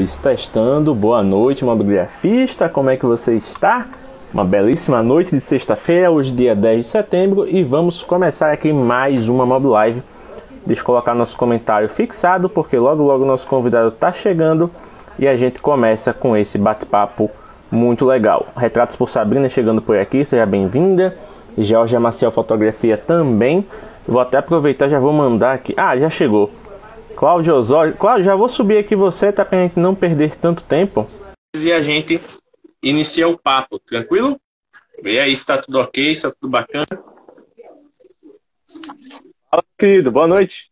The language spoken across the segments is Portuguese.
2, testando. Boa noite, mobigrafista, como é que você está? Uma belíssima noite de sexta-feira, hoje dia 10 de setembro, e vamos começar aqui mais uma Mob Live. Deixa eu colocar nosso comentário fixado, porque logo logo nosso convidado está chegando e a gente começa com esse bate-papo muito legal. Retratos por Sabrina chegando por aqui, seja bem-vinda. Georgia Maciel Fotografia também. Vou até aproveitar, já vou mandar aqui. Ah, já chegou. Cláudio Osório. Cláudio, já vou subir aqui você, tá, pra gente não perder tanto tempo. E a gente inicia o papo, tranquilo? E aí, está tudo ok? Está tudo bacana? Fala, querido, boa noite.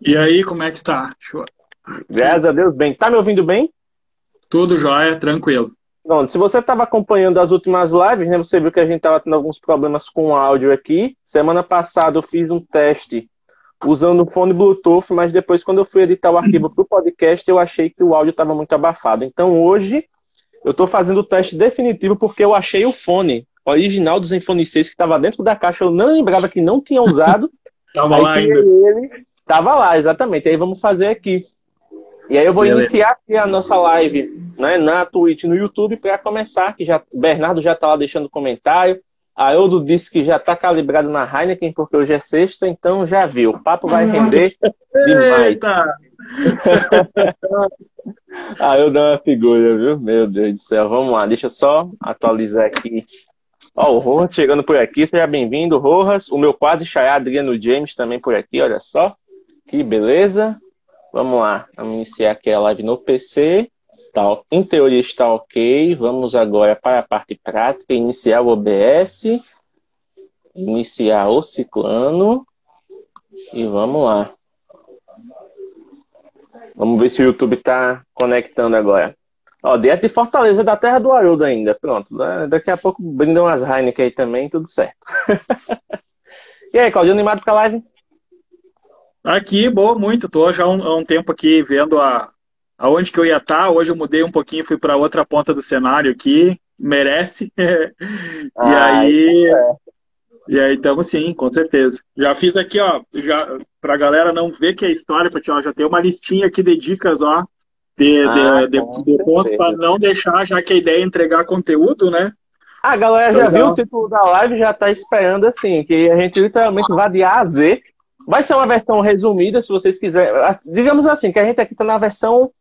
E aí, como é que está? Graças a Deus, bem. Tá me ouvindo bem? Tudo jóia, tranquilo. Pronto, se você estava acompanhando as últimas lives, né, você viu que a gente estava tendo alguns problemas com o áudio aqui. Semana passada eu fiz um teste usando o fone Bluetooth, mas depois, quando eu fui editar o arquivo para o podcast, eu achei que o áudio estava muito abafado. Então, hoje, eu estou fazendo o teste definitivo porque eu achei o fone original do Zenfone 6 que estava dentro da caixa. Eu não lembrava que não tinha usado. Tava lá ainda. Ele estava lá, exatamente. Aí vamos fazer aqui. E aí eu vou iniciar aqui a nossa live, né, na Twitch, no YouTube, para começar, que já, Bernardo já está lá deixando comentário. A Eudo disse que já está calibrado na Heineken, porque hoje é sexta, então já viu. O papo vai render demais. Eita! A Eudo é uma figura, viu? Meu Deus do céu. Vamos lá, deixa eu só atualizar aqui. Ó, o Rojas chegando por aqui, seja bem-vindo, Rojas. O meu quase xará Adriano James também por aqui, olha só. Que beleza. Vamos lá, vamos iniciar aqui a live no PC. Tá, em teoria está ok. Vamos agora para a parte prática. Iniciar o OBS. Iniciar o Ciclano. E vamos lá. Vamos ver se o YouTube está conectando agora. Ó, direto de Fortaleza, da terra do Haroldo ainda. Pronto, daqui a pouco brindam as Heineken aí também, tudo certo. E aí, Claudio, animado para a live? Aqui, boa, muito. Tô já há um tempo aqui vendo aonde que eu ia estar. Hoje eu mudei um pouquinho, fui para outra ponta do cenário aqui. Merece. E aí estamos sim, com certeza. Já fiz aqui, ó, para a galera não ver que é história, porque ó, já tem uma listinha aqui de dicas, ó, de pontos para não deixar, já que a ideia é entregar conteúdo, né? A galera já viu o título da live, já está esperando assim, que a gente literalmente vai de A a Z. Vai ser uma versão resumida, se vocês quiserem. Digamos assim, que a gente aqui está na versão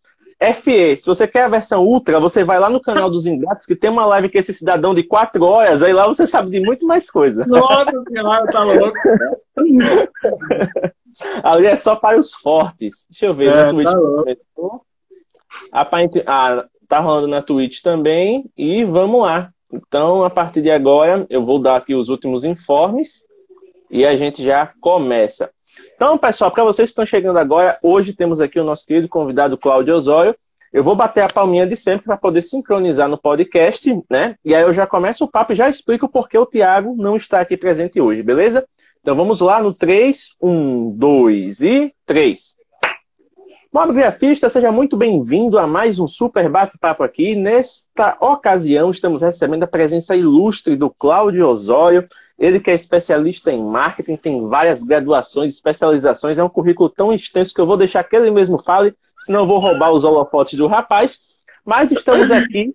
FE. Se você quer a versão Ultra, você vai lá no canal dos Ingratos, que tem uma live com esse cidadão de 4 horas, aí lá você sabe de muito mais coisa. Nossa senhora, tá louco. Ali é só para os fortes. Deixa eu ver. Na Twitch tá rolando na Twitch também. E vamos lá. Então, a partir de agora, eu vou dar aqui os últimos informes e a gente já começa. Então, pessoal, para vocês que estão chegando agora, hoje temos aqui o nosso querido convidado Cláudio Osório. Eu vou bater a palminha de sempre para poder sincronizar no podcast, né? E aí eu já começo o papo e já explico por que o Thiago não está aqui presente hoje, beleza? Então vamos lá no 3, 1, 2 e 3. Mobigrafista, seja muito bem-vindo a mais um super bate-papo aqui. Nesta ocasião, estamos recebendo a presença ilustre do Cláudio Osório. Ele que é especialista em marketing, tem várias graduações, especializações. É um currículo tão extenso que eu vou deixar que ele mesmo fale, senão eu vou roubar os holofotes do rapaz. Mas estamos aqui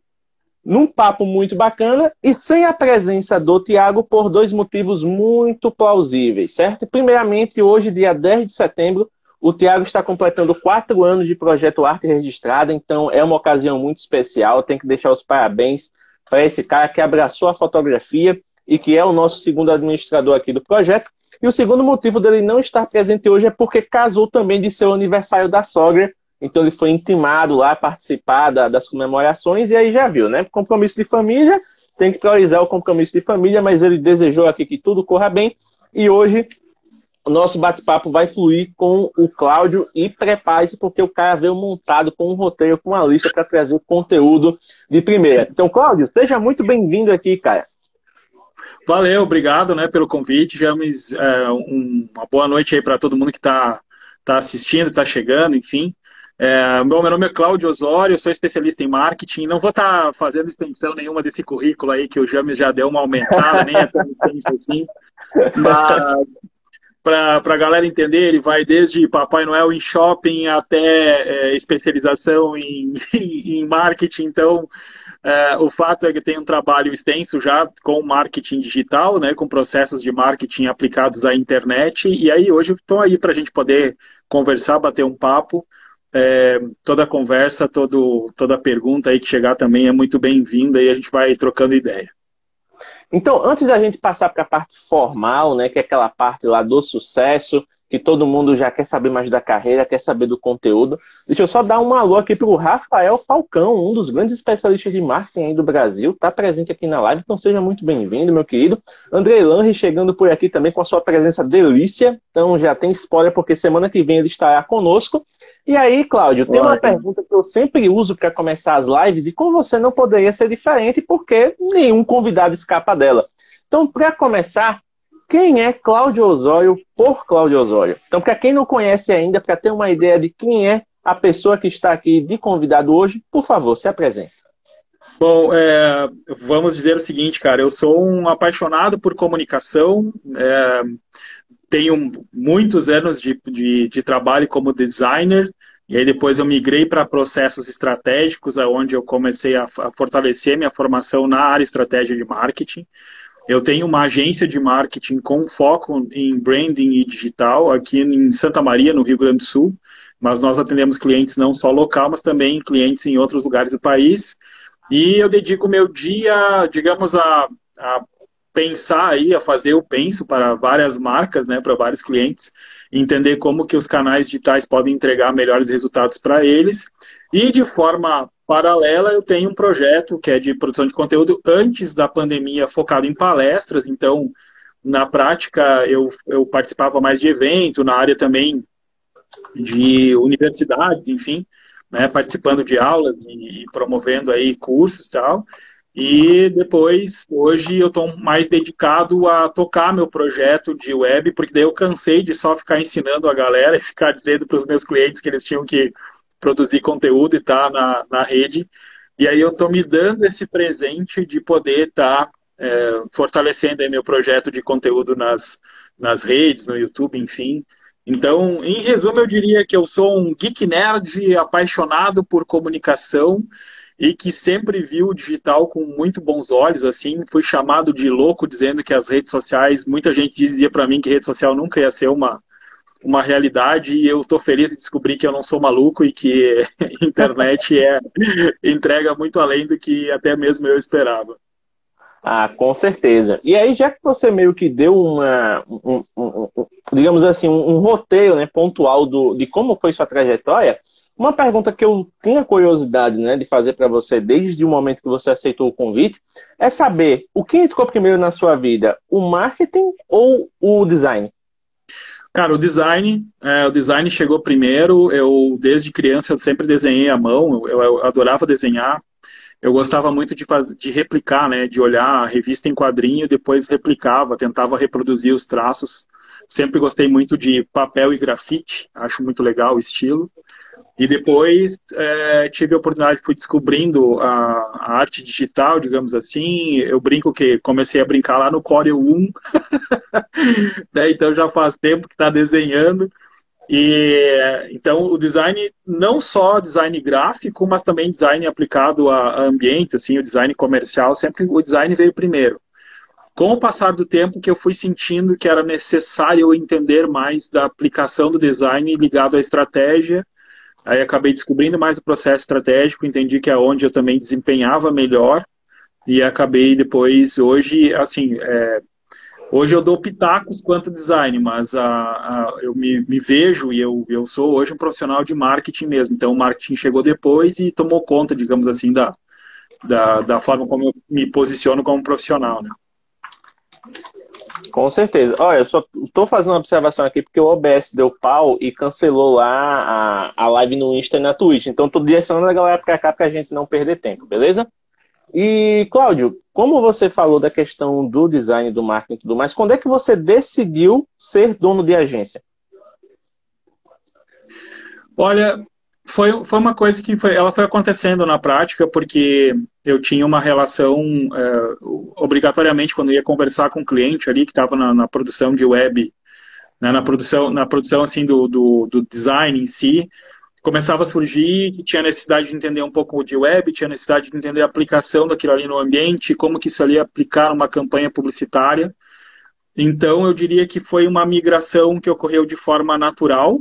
num papo muito bacana e sem a presença do Thiago por dois motivos muito plausíveis, certo? Primeiramente, hoje, dia 10 de setembro, o Thiago está completando 4 anos de Projeto Arte Registrada, então é uma ocasião muito especial. Tem que deixar os parabéns para esse cara que abraçou a fotografia e que é o nosso segundo administrador aqui do projeto. E o segundo motivo dele não estar presente hoje é porque casou também de seu aniversário da sogra. Então ele foi intimado lá a participar das comemorações e aí já viu, né? Compromisso de família, tem que priorizar o compromisso de família, mas ele desejou aqui que tudo corra bem. E hoje o nosso bate-papo vai fluir com o Cláudio e prepare-se porque o cara veio montado com um roteiro, com uma lista para trazer conteúdo de primeira. Então, Cláudio, seja muito bem-vindo aqui, cara. Valeu, obrigado, né, pelo convite. James, uma boa noite aí para todo mundo que tá assistindo, está chegando, enfim. Meu nome é Cláudio Osório, eu sou especialista em marketing. Não vou estar fazendo extensão nenhuma desse currículo aí que o James já deu uma aumentada, nem é tão extenso assim. Mas para a galera entender, ele vai desde Papai Noel em shopping até especialização em marketing. Então, o fato é que tem um trabalho extenso já com marketing digital, né, com processos de marketing aplicados à internet. E aí hoje estou aí para a gente poder conversar, bater um papo. Toda conversa, toda pergunta aí que chegar também é muito bem-vinda e a gente vai trocando ideia. Então, antes da gente passar para a parte formal, né, que é aquela parte lá do sucesso, que todo mundo já quer saber mais da carreira, quer saber do conteúdo, deixa eu só dar um alô aqui para o Rafael Falcão, um dos grandes especialistas de marketing aí do Brasil, está presente aqui na live, então seja muito bem-vindo, meu querido. André Lange chegando por aqui também com a sua presença delícia, então já tem spoiler porque semana que vem ele estará conosco. E aí, Cláudio, tem uma pergunta que eu sempre uso para começar as lives e com você não poderia ser diferente porque nenhum convidado escapa dela. Então, para começar, quem é Cláudio Osório por Cláudio Osório? Então, para quem não conhece ainda, para ter uma ideia de quem é a pessoa que está aqui de convidado hoje, por favor, se apresente. Bom, vamos dizer o seguinte, cara, eu sou um apaixonado por comunicação, tenho muitos anos de trabalho como designer, e aí depois eu migrei para processos estratégicos, onde eu comecei a fortalecer minha formação na área estratégia de marketing. Eu tenho uma agência de marketing com foco em branding e digital aqui em Santa Maria, no Rio Grande do Sul, mas nós atendemos clientes não só local, mas também clientes em outros lugares do país. E eu dedico meu dia, digamos, a pensar aí, a fazer eu penso para várias marcas, né, para vários clientes, entender como que os canais digitais podem entregar melhores resultados para eles. E de forma paralela, eu tenho um projeto que é de produção de conteúdo antes da pandemia, focado em palestras. Então, na prática, eu participava mais de evento, na área também de universidades, enfim, né, participando de aulas e promovendo aí cursos e tal. E depois, hoje, eu estou mais dedicado a tocar meu projeto de web, porque daí eu cansei de só ficar ensinando a galera e ficar dizendo para os meus clientes que eles tinham que produzir conteúdo e estar na rede. E aí eu estou me dando esse presente de poder estar fortalecendo aí meu projeto de conteúdo nas redes, no YouTube, enfim. Então, em resumo, eu diria que eu sou um geek nerd apaixonado por comunicação e que sempre viu o digital com muito bons olhos, assim, fui chamado de louco dizendo que as redes sociais, muita gente dizia para mim que rede social nunca ia ser uma realidade, e eu estou feliz de descobrir que eu não sou maluco e que a internet entrega muito além do que até mesmo eu esperava. Ah, com certeza. E aí, já que você meio que deu digamos assim, um roteiro, né, pontual de como foi sua trajetória, uma pergunta que eu tinha curiosidade, né, de fazer para você desde o momento que você aceitou o convite é saber o que entrou primeiro na sua vida, o marketing ou o design? Cara, o design chegou primeiro. Eu, desde criança, eu sempre desenhei à mão, eu adorava desenhar. Eu gostava muito de replicar, né, de olhar a revista em quadrinho, depois replicava, tentava reproduzir os traços. Sempre gostei muito de papel e grafite, acho muito legal o estilo. E depois tive a oportunidade, fui descobrindo a arte digital, digamos assim. Eu brinco que comecei a brincar lá no Corel 1, né? Então já faz tempo que está desenhando. E então o design, não só design gráfico, mas também design aplicado a ambientes, assim, o design comercial, sempre o design veio primeiro. Com o passar do tempo que eu fui sentindo que era necessário eu entender mais da aplicação do design ligado à estratégia. Aí acabei descobrindo mais o processo estratégico, entendi que é onde eu também desempenhava melhor e acabei depois, hoje, assim, hoje eu dou pitacos quanto design, mas eu me vejo e eu sou hoje um profissional de marketing mesmo, então o marketing chegou depois e tomou conta, digamos assim, da forma como eu me posiciono como profissional, né? Com certeza. Olha, eu só estou fazendo uma observação aqui porque o OBS deu pau e cancelou lá a live no Insta e na Twitch. Então, estou direcionando a galera para cá para a gente não perder tempo, beleza? E, Cláudio, como você falou da questão do design, do marketing e tudo mais, quando é que você decidiu ser dono de agência? Olha, foi uma coisa que ela foi acontecendo na prática, porque eu tinha uma relação, obrigatoriamente, quando eu ia conversar com o cliente ali, que estava na produção de web né, na produção assim, do design em si, começava a surgir, tinha necessidade de entender um pouco de web, tinha necessidade de entender a aplicação daquilo ali no ambiente, como que isso ali ia aplicar numa campanha publicitária. Então, eu diria que foi uma migração que ocorreu de forma natural,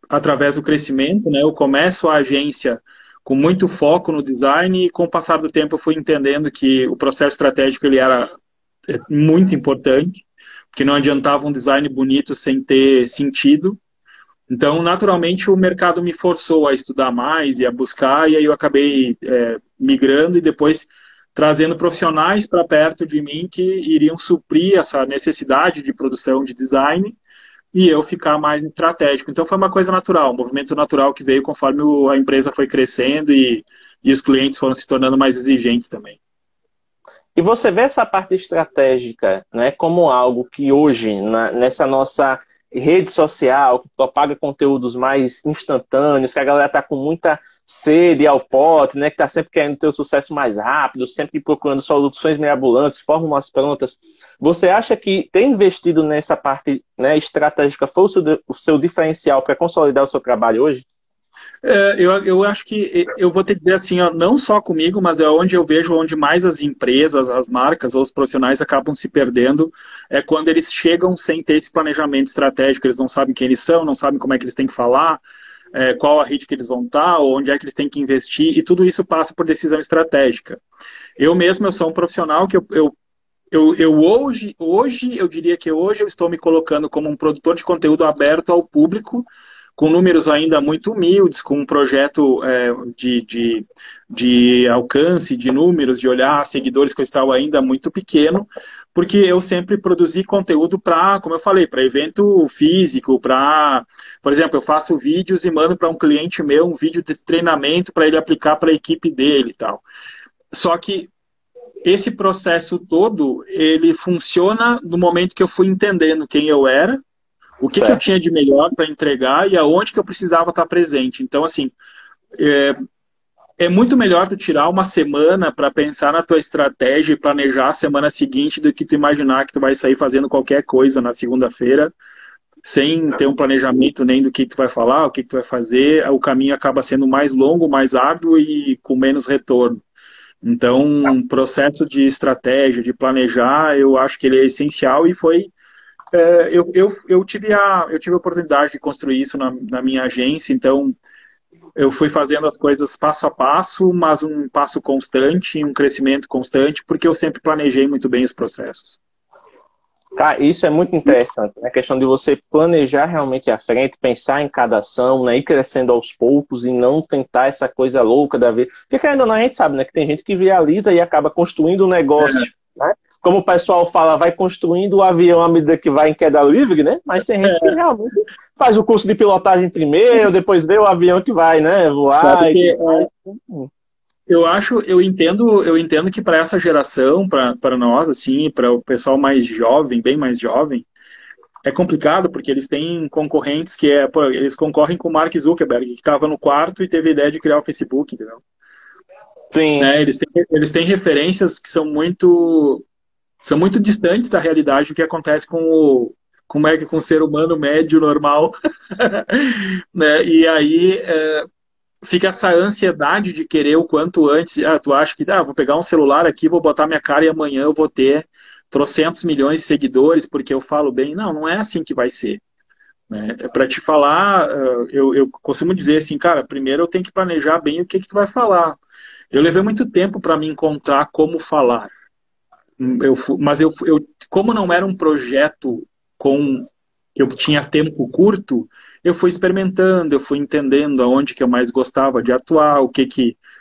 através do crescimento, né? Eu começo a agência com muito foco no design e com o passar do tempo eu fui entendendo que o processo estratégico ele era muito importante, porque não adiantava um design bonito sem ter sentido. Então, naturalmente, o mercado me forçou a estudar mais e a buscar, e aí eu acabei migrando e depois trazendo profissionais para perto de mim que iriam suprir essa necessidade de produção de design e eu ficar mais estratégico. Então, foi uma coisa natural, um movimento natural que veio conforme a empresa foi crescendo e os clientes foram se tornando mais exigentes também. E você vê essa parte estratégica, né, como algo que hoje, nessa nossa rede social, que propaga conteúdos mais instantâneos, que a galera está com muita sede ao pote, né, que está sempre querendo ter o sucesso mais rápido, sempre procurando soluções mirabolantes, fórmulas prontas. Você acha que ter investido nessa parte, né, estratégica foi o seu diferencial para consolidar o seu trabalho hoje? Eu acho que eu vou ter que dizer assim, ó, não só comigo, mas é onde eu vejo onde mais as empresas, as marcas ou os profissionais acabam se perdendo, é quando eles chegam sem ter esse planejamento estratégico, eles não sabem quem eles são, não sabem como é que eles têm que falar, qual a rede que eles vão estar, ou onde é que eles têm que investir, e tudo isso passa por decisão estratégica. Eu mesmo, eu sou um profissional que hoje, eu diria que hoje eu estou me colocando como um produtor de conteúdo aberto ao público, com números ainda muito humildes, com um projeto de alcance, de números, de olhar seguidores que eu estava ainda muito pequeno, porque eu sempre produzi conteúdo para, como eu falei, para evento físico, por exemplo, eu faço vídeos e mando para um cliente meu um vídeo de treinamento para ele aplicar para a equipe dele e tal. Só que esse processo todo, ele funciona no momento que eu fui entendendo quem eu era, o que eu tinha de melhor para entregar e aonde que eu precisava estar presente. Então, assim, é muito melhor tu tirar uma semana para pensar na tua estratégia e planejar a semana seguinte do que tu imaginar que tu vai sair fazendo qualquer coisa na segunda-feira sem ter um planejamento nem do que tu vai falar, o que tu vai fazer. O caminho acaba sendo mais longo, mais árduo e com menos retorno. Então, um processo de estratégia, de planejar, eu acho que ele é essencial e foi... eu tive a oportunidade de construir isso na minha agência, então eu fui fazendo as coisas passo a passo, mas um passo constante, um crescimento constante, porque eu sempre planejei muito bem os processos. Tá, isso é muito interessante, né? A questão de você planejar realmente à frente, pensar em cada ação, né? Ir crescendo aos poucos e não tentar essa coisa louca da vida. Porque querendo ou não, a gente sabe, né? Que tem gente que viraliza e acaba construindo um negócio, né? Como o pessoal fala, vai construindo o avião à medida que vai em queda livre, né? Mas tem gente que realmente faz o curso de pilotagem primeiro, depois vê o avião que vai, né? Voar e eu entendo que para essa geração, para nós, assim, para o pessoal mais jovem, bem mais jovem, é complicado porque eles têm concorrentes eles concorrem com o Mark Zuckerberg, que estava no quarto e teve a ideia de criar o Facebook, entendeu? Sim. Né? Eles têm referências que são muito distantes da realidade do que acontece com o ser humano médio, normal. Né? E aí fica essa ansiedade de querer o quanto antes. Tu acha que vou pegar um celular aqui, vou botar minha cara e amanhã eu vou ter trocentos milhões de seguidores porque eu falo bem. Não, não é assim que vai ser. Né? Para te falar, eu costumo dizer assim, cara, primeiro eu tenho que planejar bem o que tu vai falar. Eu levei muito tempo para me encontrar como falar. Mas como não era um projeto eu tinha tempo curto, eu fui experimentando, eu fui entendendo aonde que eu mais gostava de atuar,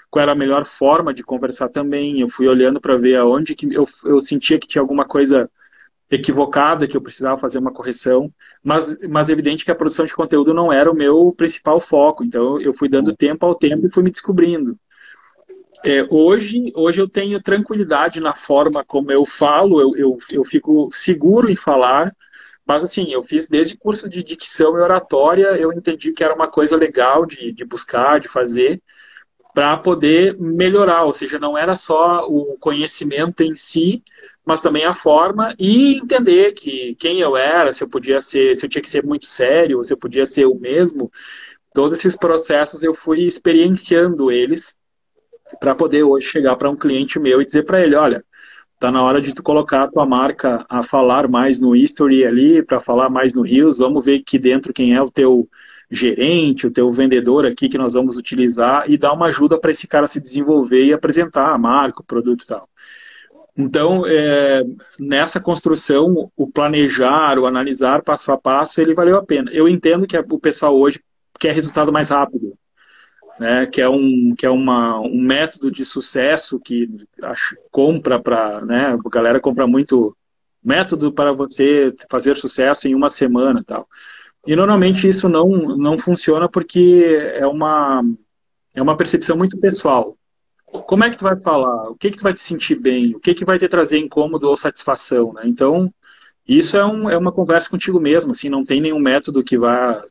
qual era a melhor forma de conversar também. Eu fui olhando para ver aonde que eu sentia que tinha alguma coisa equivocada, que eu precisava fazer uma correção, mas é evidente que a produção de conteúdo não era o meu principal foco, então eu fui dando tempo ao tempo e fui me descobrindo. Hoje eu tenho tranquilidade na forma como eu falo, eu fico seguro em falar, mas assim, eu fiz desde curso de dicção e oratória, eu entendi que era uma coisa legal de buscar, de fazer, para poder melhorar, ou seja, não era só o conhecimento em si, mas também a forma e entender que quem eu era, se eu podia ser, se eu tinha que ser muito sério, se eu podia ser o mesmo. Todos esses processos eu fui experienciando eles para poder hoje chegar para um cliente meu e dizer para ele, olha, tá na hora de tu colocar a tua marca a falar mais no History ali, para falar mais no Reels, vamos ver aqui dentro quem é o teu gerente, o teu vendedor aqui que nós vamos utilizar e dar uma ajuda para esse cara se desenvolver e apresentar a marca, o produto e tal. Então, nessa construção, o planejar, o analisar passo a passo, ele valeu a pena. Eu entendo que o pessoal hoje quer resultado mais rápido, né? Que é um método de sucesso que compra para, né? A galera compra muito método para você fazer sucesso em uma semana e tal. E normalmente isso não funciona porque é uma percepção muito pessoal. Como é que tu vai falar? O que que tu vai te sentir bem? O que que vai te trazer incômodo ou satisfação, né? Então, isso é uma conversa contigo mesmo, assim, não tem nenhum método tu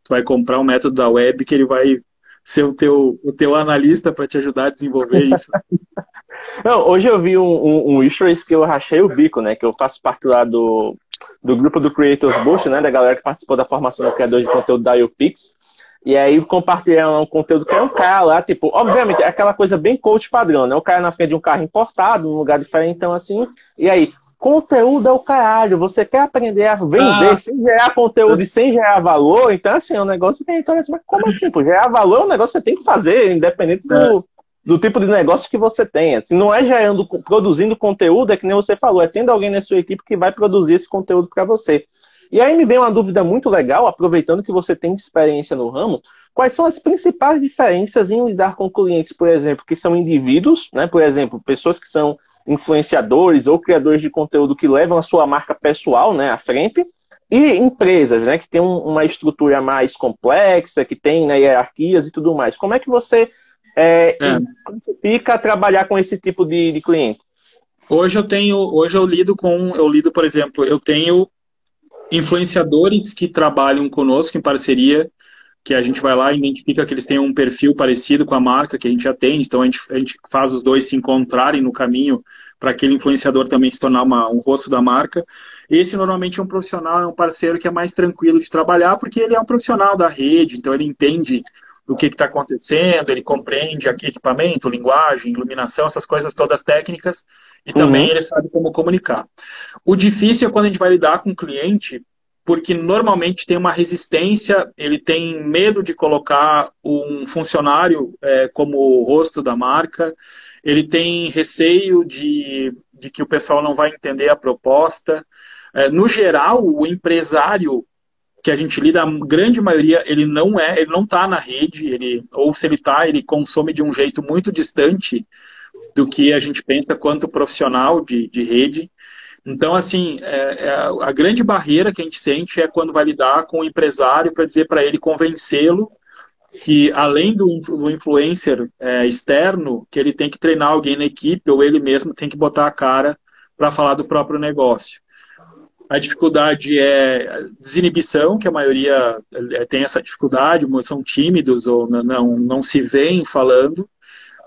vai comprar um método da web que ele vai ser o teu analista para te ajudar a desenvolver isso. Não, hoje eu vi um stories que eu rachei o bico, né? Que eu faço parte lá do grupo do Creators Boost, né? Da galera que participou da formação do criador de conteúdo da UPix. E aí compartilharam um conteúdo que é um cara lá, tipo, obviamente, é aquela coisa bem coach padrão, né? O cara na frente de um carro importado, num lugar diferente, então assim, e aí, conteúdo é o caralho, você quer aprender a vender sem gerar conteúdo e sem gerar valor, então assim, é um negócio que a gente olha assim, mas como assim? Pô, gerar valor é um negócio que você tem que fazer, independente do tipo de negócio que você tenha. Assim, não é produzindo conteúdo, é que nem você falou, é tendo alguém na sua equipe que vai produzir esse conteúdo para você. E aí me vem uma dúvida muito legal, aproveitando que você tem experiência no ramo, quais são as principais diferenças em lidar com clientes, por exemplo, que são indivíduos, né? Por exemplo, pessoas que são influenciadores ou criadores de conteúdo que levam a sua marca pessoal, né, à frente, e empresas, né, que tem uma estrutura mais complexa, que tem, né, hierarquias e tudo mais. Como é que você fica a trabalhar com esse tipo de cliente? Hoje eu lido, por exemplo, eu tenho influenciadores que trabalham conosco em parceria, que a gente vai lá e identifica que eles têm um perfil parecido com a marca que a gente atende, então a gente faz os dois se encontrarem no caminho para aquele influenciador também se tornar um rosto da marca. Esse normalmente é um profissional, é um parceiro que é mais tranquilo de trabalhar, porque ele é um profissional da rede, então ele entende do que está acontecendo, ele compreende equipamento, linguagem, iluminação, essas coisas todas técnicas, e também ele sabe como comunicar. O difícil é quando a gente vai lidar com o cliente, porque normalmente tem uma resistência, ele tem medo de colocar um funcionário como o rosto da marca, ele tem receio de que o pessoal não vai entender a proposta. No geral, o empresário que a gente lida, a grande maioria, ele não está na rede, ou se ele está, ele consome de um jeito muito distante do que a gente pensa quanto profissional de rede. Então, assim, a grande barreira que a gente sente é quando vai lidar com o empresário para dizer para ele, convencê-lo que, além do influencer externo, que ele tem que treinar alguém na equipe ou ele mesmo tem que botar a cara para falar do próprio negócio. A dificuldade é desinibição, que a maioria tem essa dificuldade, são tímidos ou não se veem falando.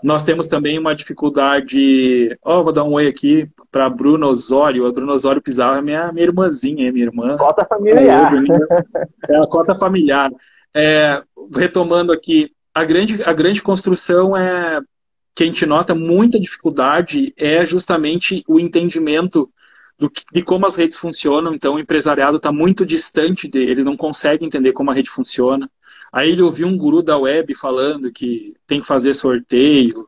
Nós temos também uma dificuldade. Vou dar um oi aqui para a Bruna Osório. A Bruna Osório Pizarro é minha irmãzinha, minha irmã. Cota familiar. É a cota familiar. Retomando aqui, a grande construção que a gente nota muita dificuldade é justamente o entendimento de como as redes funcionam. Então, o empresariado está muito distante dele, ele não consegue entender como a rede funciona. Aí ele ouviu um guru da web falando que tem que fazer sorteio,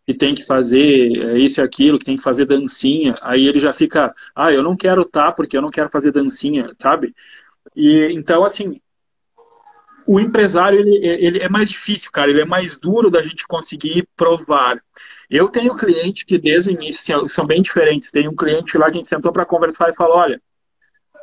que tem que fazer isso e aquilo, que tem que fazer dancinha. Aí ele já fica, eu não quero porque eu não quero fazer dancinha, sabe? E então, assim, o empresário, ele é mais difícil, cara, ele é mais duro da gente conseguir provar. Eu tenho cliente que desde o início, assim, são bem diferentes. Tem um cliente lá que a gente sentou para conversar e falou, olha,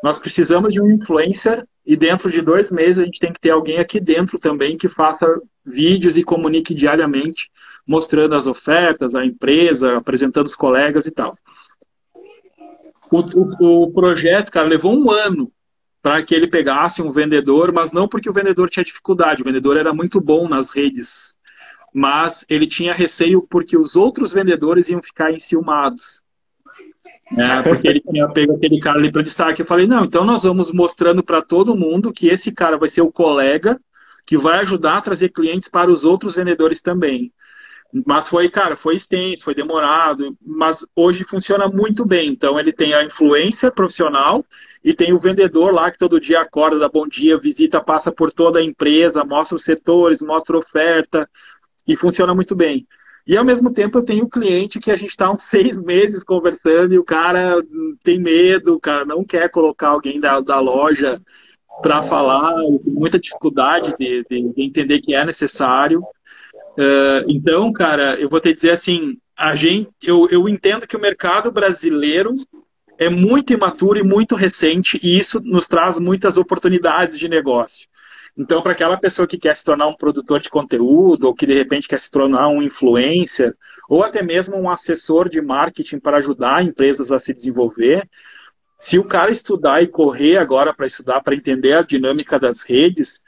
nós precisamos de um influencer e dentro de 2 meses a gente tem que ter alguém aqui dentro também que faça vídeos e comunique diariamente, mostrando as ofertas, a empresa, apresentando os colegas e tal. O projeto, cara, levou 1 ano para que ele pegasse um vendedor, mas não porque o vendedor tinha dificuldade, o vendedor era muito bom nas redes, mas ele tinha receio porque os outros vendedores iam ficar enciumados. né? Porque ele tinha pego aquele cara ali para destaque. Eu falei, não, então nós vamos mostrando para todo mundo que esse cara vai ser o colega que vai ajudar a trazer clientes para os outros vendedores também. Mas foi, cara, foi extenso, foi demorado, mas hoje funciona muito bem. Então ele tem a influência profissional e tem o vendedor lá que todo dia acorda, dá bom dia, visita, passa por toda a empresa, mostra os setores, mostra a oferta e funciona muito bem. E ao mesmo tempo eu tenho o cliente que a gente está uns 6 meses conversando e o cara tem medo, o cara não quer colocar alguém da loja para falar, tem muita dificuldade de entender que é necessário. Então, cara, eu vou te dizer assim, eu entendo que o mercado brasileiro é muito imaturo e muito recente, e isso nos traz muitas oportunidades de negócio. Então, para aquela pessoa que quer se tornar um produtor de conteúdo, ou que de repente quer se tornar um influencer, ou até mesmo um assessor de marketing para ajudar empresas a se desenvolver, se o cara estudar e correr agora para estudar, para entender a dinâmica das redes,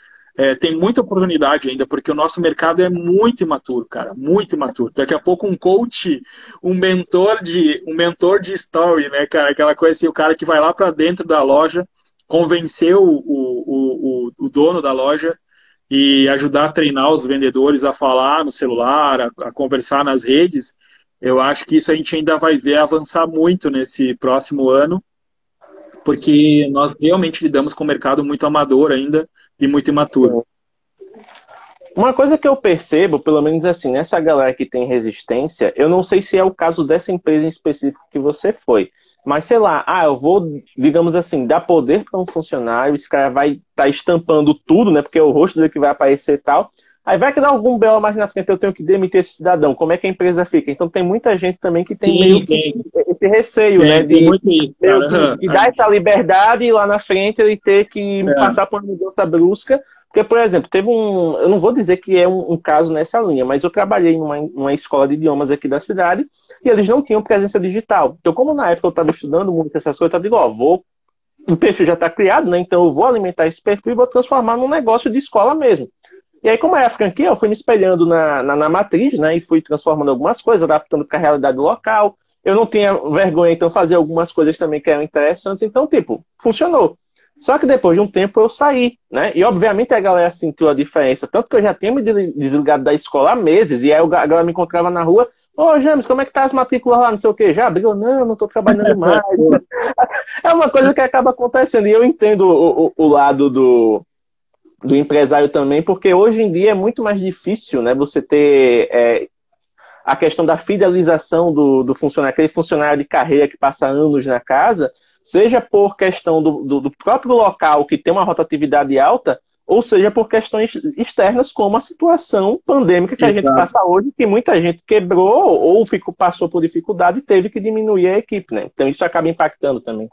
tem muita oportunidade ainda, porque o nosso mercado é muito imaturo, cara, muito imaturo. Daqui a pouco um coach, um mentor de story, né, cara, aquela coisa assim, o cara que vai lá para dentro da loja, convencer o dono da loja e ajudar a treinar os vendedores a falar no celular, a conversar nas redes. Eu acho que isso a gente ainda vai ver avançar muito nesse próximo ano, porque nós realmente lidamos com um mercado muito amador ainda e muito imaturo. Uma coisa que eu percebo, pelo menos assim, nessa galera que tem resistência, eu não sei se é o caso dessa empresa em específico que você foi, mas sei lá, eu vou, digamos assim, dar poder para um funcionário, esse cara vai estar estampando tudo, né, porque é o rosto dele que vai aparecer e tal, aí vai que dá algum BO mais na frente, eu tenho que demitir esse cidadão, como é que a empresa fica? Então tem muita gente também que tem meio que esse receio, né, tem muito isso, de dar essa liberdade e lá na frente ele ter que passar por uma mudança brusca. Porque, por exemplo, eu não vou dizer que é um caso nessa linha, mas eu trabalhei numa escola de idiomas aqui da cidade e eles não tinham presença digital. Então, como na época eu estava estudando muito essas coisas, eu digo, o perfil já está criado, né? Então eu vou alimentar esse perfil e vou transformar num negócio de escola mesmo. E aí, como é a franquia, eu fui me espelhando na matriz, né? E fui transformando algumas coisas, adaptando para a realidade local. Eu não tinha vergonha, então, fazer algumas coisas também que eram interessantes. Então, funcionou. Só que depois de um tempo eu saí, né? E obviamente a galera sentiu a diferença. Tanto que eu já tinha me desligado da escola há meses. E aí a galera me encontrava na rua. James, como é que tá as matrículas lá? Não sei o quê. Já abriu? Não tô trabalhando mais. É uma coisa que acaba acontecendo. E eu entendo o lado do empresário também, porque hoje em dia é muito mais difícil, né? Você ter a questão da fidelização do funcionário, aquele funcionário de carreira que passa anos na casa, seja por questão do próprio local que tem uma rotatividade alta, ou seja por questões externas, como a situação pandêmica que a gente passa hoje, que muita gente quebrou ou passou por dificuldade e teve que diminuir a equipe, né? Então isso acaba impactando também.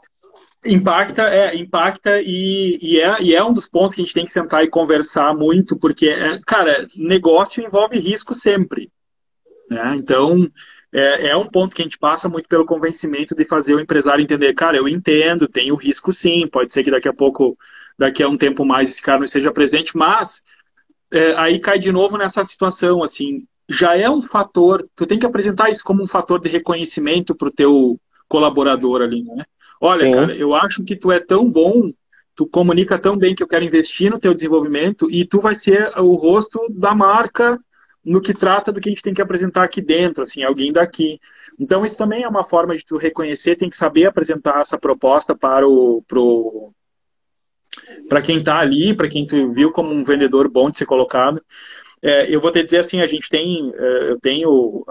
Impacta e é um dos pontos que a gente tem que sentar e conversar muito, porque, cara, negócio envolve risco sempre, né? Então, é um ponto que a gente passa muito pelo convencimento de fazer o empresário entender, cara, eu entendo, tem o risco sim, pode ser que daqui a um tempo mais esse cara não esteja presente, mas aí cai de novo nessa situação, assim, já é um fator, tu tem que apresentar isso como um fator de reconhecimento para o teu colaborador ali, né? Olha, sim, cara, eu acho que tu é tão bom, tu comunica tão bem que eu quero investir no teu desenvolvimento e tu vai ser o rosto da marca no que trata do que a gente tem que apresentar aqui dentro, assim, alguém daqui. Então, isso também é uma forma de tu reconhecer, tem que saber apresentar essa proposta para quem está ali, para quem tu viu como um vendedor bom de ser colocado. Eu vou te dizer assim, eu tenho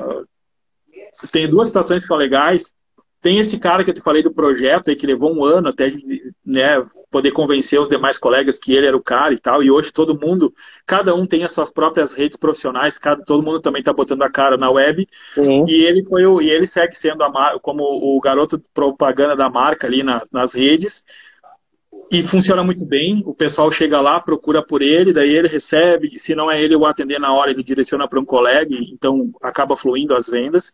duas situações que são legais. Tem esse cara que eu te falei do projeto aí, que levou um ano até, né, poder convencer os demais colegas que ele era o cara e tal, e hoje cada um tem as suas próprias redes profissionais, todo mundo também está botando a cara na web, e ele segue sendo como o garoto de propaganda da marca ali nas redes, e funciona muito bem, o pessoal chega lá, procura por ele, daí ele recebe, se não é ele o atender na hora, ele direciona para um colega, então acaba fluindo as vendas.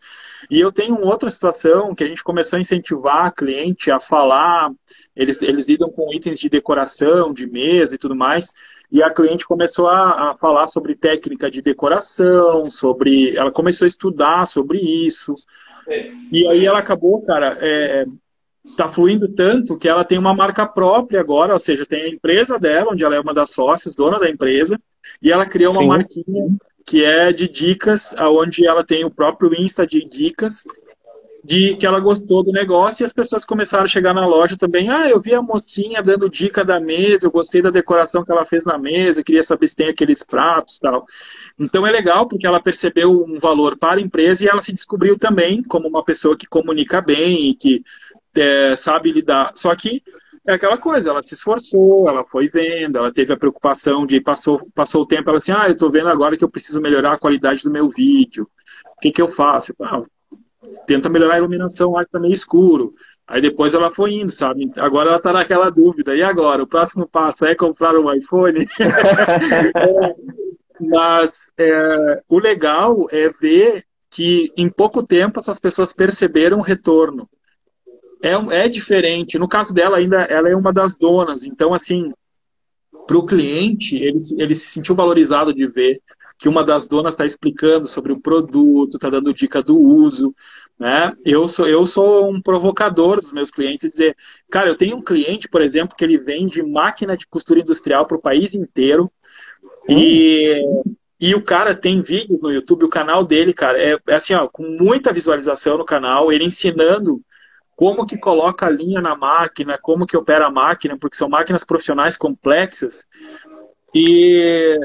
E eu tenho uma outra situação que a gente começou a incentivar a cliente a falar, eles lidam com itens de decoração, de mesa e tudo mais, e a cliente começou a falar sobre técnica de decoração, ela começou a estudar sobre isso, E aí ela acabou, cara, tá fluindo tanto que ela tem uma marca própria agora, ou seja, tem a empresa dela, onde ela é uma das sócias, dona da empresa, e ela criou uma Sim. marquinha que é de dicas, onde ela tem o próprio Insta de dicas, de que ela gostou do negócio e as pessoas começaram a chegar na loja também. Ah, eu vi a mocinha dando dica da mesa, eu gostei da decoração que ela fez na mesa, queria saber se tem aqueles pratos e tal. Então é legal porque ela percebeu um valor para a empresa e ela se descobriu também como uma pessoa que comunica bem e que sabe lidar. Só que é aquela coisa, ela se esforçou, ela foi vendo, ela teve a preocupação de passou o tempo, ela assim, eu tô vendo agora que eu preciso melhorar a qualidade do meu vídeo. O que eu faço? Tenta melhorar a iluminação lá que tá meio escuro. Aí depois ela foi indo, sabe? Agora ela tá naquela dúvida. E agora? O próximo passo é comprar um iPhone? Mas o legal é ver que em pouco tempo essas pessoas perceberam o retorno. É diferente. No caso dela, ainda ela é uma das donas. Então, assim, para o cliente, ele se sentiu valorizado de ver que uma das donas está explicando sobre o produto, está dando dica do uso, né? Eu sou um provocador dos meus clientes, dizer, cara, eu tenho um cliente, por exemplo, que ele vende máquina de costura industrial para o país inteiro e, e o cara tem vídeos no YouTube, o canal dele, cara, é assim, ó, com muita visualização no canal, ele ensinando como que coloca a linha na máquina, como que opera a máquina, porque são máquinas profissionais complexas. E,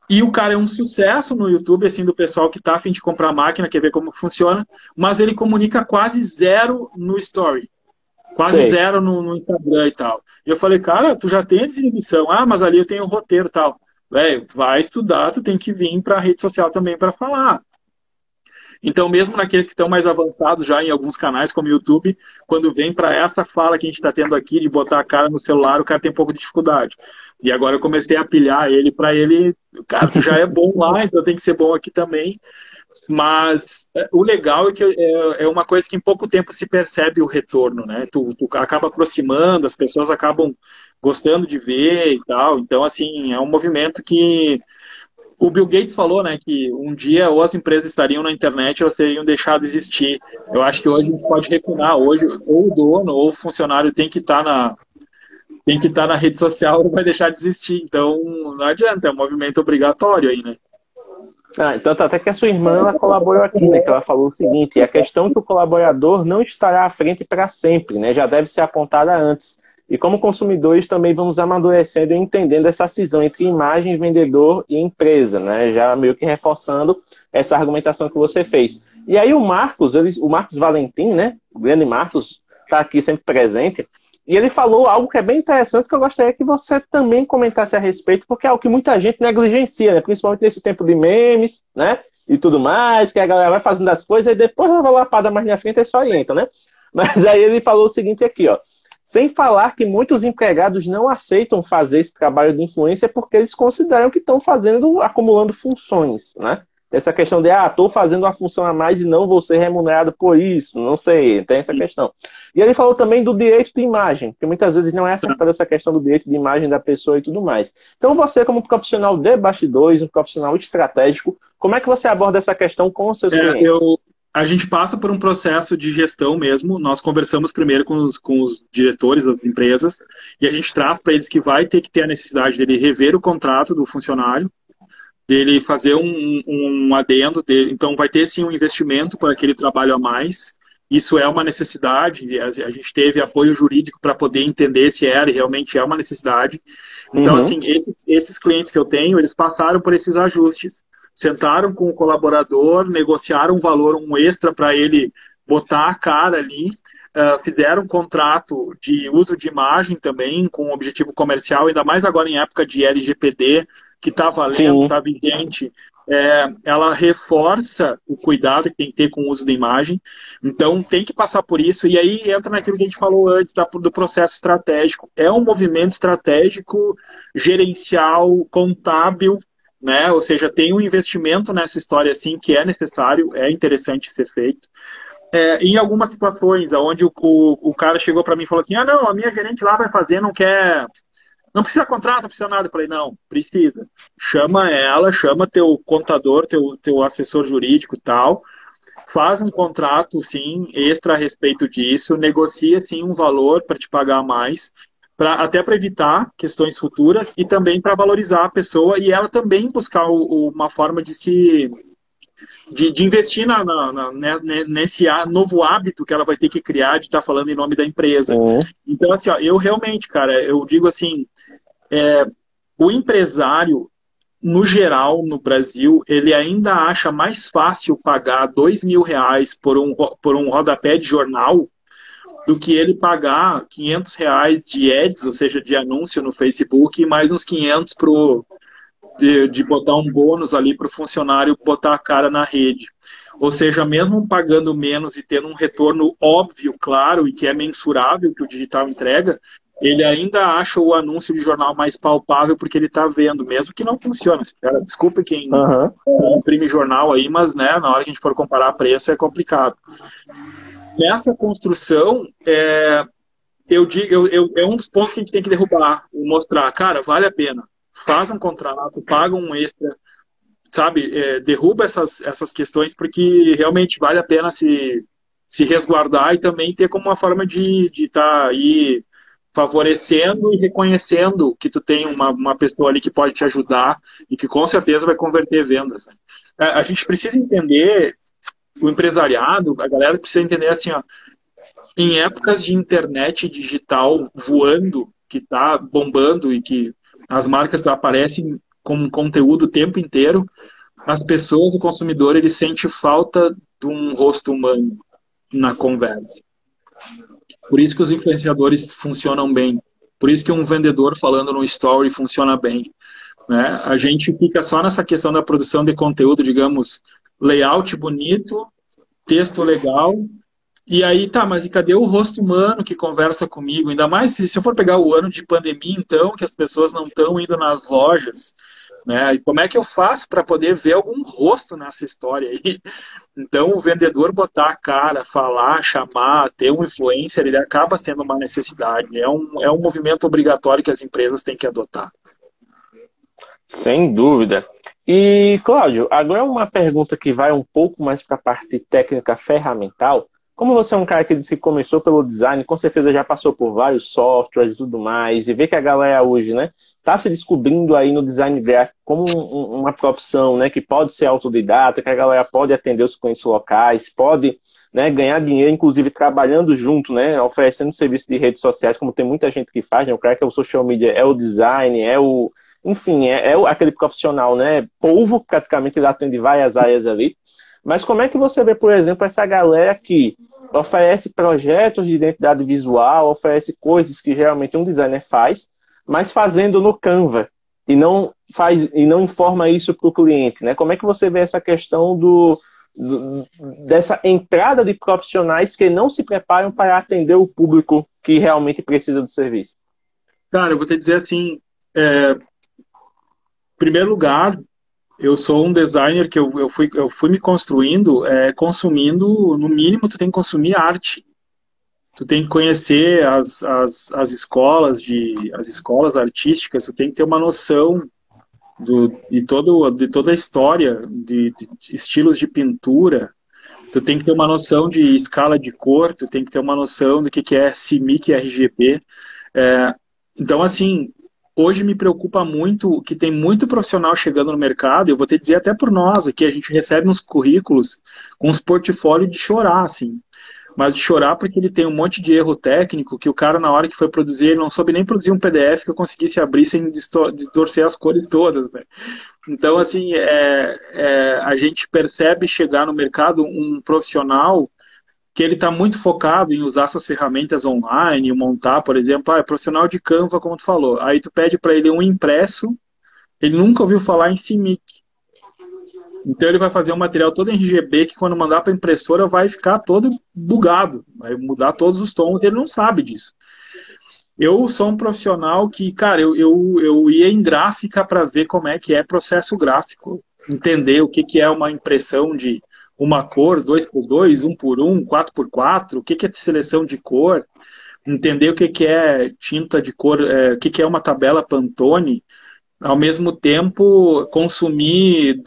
e o cara é um sucesso no YouTube, assim, do pessoal que tá a fim de comprar a máquina, quer ver como funciona, mas ele comunica quase zero no Story. Quase Sei. zero no Instagram e tal. E eu falei, cara, tu já tem a desinibição. Ah, mas ali eu tenho um roteiro e tal. Velho, vai estudar, tu tem que vir pra rede social também para falar. Então, mesmo naqueles que estão mais avançados já em alguns canais, como o YouTube, quando vem para essa fala que a gente está tendo aqui de botar a cara no celular, o cara tem um pouco de dificuldade. E agora eu comecei a pilhar ele para ele, cara, tu já é bom lá, então tem que ser bom aqui também. Mas o legal é que é uma coisa que em pouco tempo se percebe o retorno, né? Tu acaba aproximando, as pessoas acabam gostando de ver e tal. Então, assim, é um movimento que o Bill Gates falou, né, que um dia ou as empresas estariam na internet ou elas teriam deixado de existir. Eu acho que hoje a gente pode refinar. Hoje, ou o dono ou o funcionário tem que estar na rede social ou vai deixar de existir. Então, não adianta, é um movimento obrigatório aí, né? Então, até que a sua irmã ela colaborou aqui, né? Que ela falou o seguinte: a questão é que o colaborador não estará à frente para sempre, né? Já deve ser apontada antes. E como consumidores também vamos amadurecendo e entendendo essa cisão entre imagem, vendedor e empresa, né? Já meio que reforçando essa argumentação que você fez. E aí o Marcos, o Marcos Valentim, né? O grande Marcos, está aqui sempre presente. E ele falou algo que é bem interessante, que eu gostaria que você também comentasse a respeito, porque é algo que muita gente negligencia, né? Principalmente nesse tempo de memes, né? E tudo mais, que a galera vai fazendo as coisas e depois ela vai lapada mais na frente e só orienta, né? Mas aí ele falou o seguinte aqui, ó. Sem falar que muitos empregados não aceitam fazer esse trabalho de influência porque eles consideram que estão fazendo, acumulando funções, né? Essa questão de, estou fazendo uma função a mais e não vou ser remunerado por isso, não sei, tem essa questão. E ele falou também do direito de imagem, que muitas vezes não é acertada essa questão do direito de imagem da pessoa e tudo mais. Então você, como profissional de bastidores, um profissional estratégico, como é que você aborda essa questão com os seus clientes? A gente passa por um processo de gestão mesmo. Nós conversamos primeiro com os diretores das empresas e a gente traz para eles que vai ter que ter a necessidade dele rever o contrato do funcionário, dele fazer um adendo, então vai ter sim um investimento para aquele trabalho a mais. Isso é uma necessidade, a gente teve apoio jurídico para poder entender se era e realmente é uma necessidade. Então, assim, esses clientes que eu tenho, eles passaram por esses ajustes, sentaram com o colaborador, negociaram um valor, um extra para ele botar a cara ali, fizeram um contrato de uso de imagem também, com objetivo comercial, ainda mais agora em época de LGPD, que está valendo, está vigente, ela reforça o cuidado que tem que ter com o uso da imagem. Então, tem que passar por isso. E aí entra naquilo que a gente falou antes do processo estratégico. É um movimento estratégico, gerencial, contábil, né? Ou seja, tem um investimento nessa história assim que é necessário, é interessante ser feito. Em algumas situações, onde o cara chegou para mim e falou assim, não, a minha gerente lá vai fazer, não quer... Não precisa contrato, não precisa nada. Eu falei, não, precisa. Chama ela, chama teu contador, teu assessor jurídico e tal. faz um contrato, sim, extra a respeito disso, negocia, sim, um valor para te pagar mais, até para evitar questões futuras e também para valorizar a pessoa e ela também buscar uma forma de investir nesse novo hábito que ela vai ter que criar de estar falando em nome da empresa. Sim. Então, assim, ó, eu realmente, cara, eu digo assim, o empresário, no geral, no Brasil, ele ainda acha mais fácil pagar R$ 2.000 por um rodapé de jornal do que ele pagar R$ 500 de ads, ou seja, de anúncio no Facebook, e mais uns 500 de botar um bônus ali para o funcionário botar a cara na rede. Ou seja, mesmo pagando menos e tendo um retorno óbvio, claro, e que é mensurável que o digital entrega, ele ainda acha o anúncio de jornal mais palpável porque ele está vendo, mesmo que não funcione. Desculpe quem imprime jornal aí, mas né, na hora que a gente for comparar preço é complicado. Nessa construção, eu digo, é um dos pontos que a gente tem que derrubar, mostrar, cara, vale a pena. Faz um contrato, paga um extra, sabe? Derruba essas questões, porque realmente vale a pena se resguardar e também ter como uma forma de estar aí favorecendo e reconhecendo que tu tem uma pessoa ali que pode te ajudar e que com certeza vai converter vendas. A gente precisa entender, o empresariado, a galera precisa entender assim, ó, em épocas de internet digital voando, que está bombando e que as marcas aparecem com conteúdo o tempo inteiro, as pessoas, o consumidor, ele sente falta de um rosto humano na conversa. Por isso que os influenciadores funcionam bem. Por isso que um vendedor falando no story funciona bem. Né? A gente fica só nessa questão da produção de conteúdo, digamos, layout bonito, texto legal, e aí, tá, mas e cadê o rosto humano que conversa comigo? Ainda mais se eu for pegar o ano de pandemia, então, que as pessoas não estão indo nas lojas, né? E como é que eu faço para poder ver algum rosto nessa história aí? Então, o vendedor botar a cara, falar, chamar, ter um influencer, ele acaba sendo uma necessidade. É um movimento obrigatório que as empresas têm que adotar. Sem dúvida. E, Cláudio, agora uma pergunta que vai um pouco mais para a parte técnica ferramental. Como você é um cara que disse que começou pelo design, com certeza já passou por vários softwares e tudo mais, e vê que a galera hoje, né, está se descobrindo aí no design gráfico como uma profissão, né, que pode ser autodidata, que a galera pode atender os clientes locais, pode, né, ganhar dinheiro, inclusive trabalhando junto, né, oferecendo serviço de redes sociais, como tem muita gente que faz, né, o cara que é o social media, é o design, enfim, aquele profissional, né, polvo, praticamente ele atende várias áreas ali. Mas como é que você vê, por exemplo, essa galera que oferece projetos de identidade visual, oferece coisas que geralmente um designer faz, mas fazendo no Canva e não informa isso para o cliente, né? Como é que você vê essa questão dessa entrada de profissionais que não se preparam para atender o público que realmente precisa do serviço? Cara, eu vou te dizer assim, em primeiro lugar, eu sou um designer que eu fui me construindo, consumindo, no mínimo, tu tem que consumir arte. Tu tem que conhecer as escolas artísticas, tu tem que ter uma noção de toda a história, de estilos de pintura, tu tem que ter uma noção de escala de cor, tu tem que ter uma noção do que é CMYK e RGB. Então, assim, hoje me preocupa muito que tem muito profissional chegando no mercado, eu vou te dizer até por nós aqui, a gente recebe uns currículos com uns portfólios de chorar, assim. Mas de chorar porque ele tem um monte de erro técnico que o cara, na hora que foi produzir, ele não soube nem produzir um PDF que eu conseguisse abrir sem distorcer as cores todas, né? Então, assim, a gente percebe chegar no mercado um profissional que ele está muito focado em usar essas ferramentas online, montar, por exemplo, profissional de Canva, como tu falou. Aí tu pede para ele um impresso, ele nunca ouviu falar em CMYK. Então ele vai fazer um material todo em RGB que quando mandar para a impressora vai ficar todo bugado, vai mudar todos os tons, ele não sabe disso. Eu sou um profissional que, cara, eu ia em gráfica para ver como é que é processo gráfico, entender o que é uma impressão de uma cor, 2x2, 1x1, 4x4, o que é seleção de cor, entender o que é tinta de cor, o que é uma tabela Pantone. ao mesmo tempo, consumir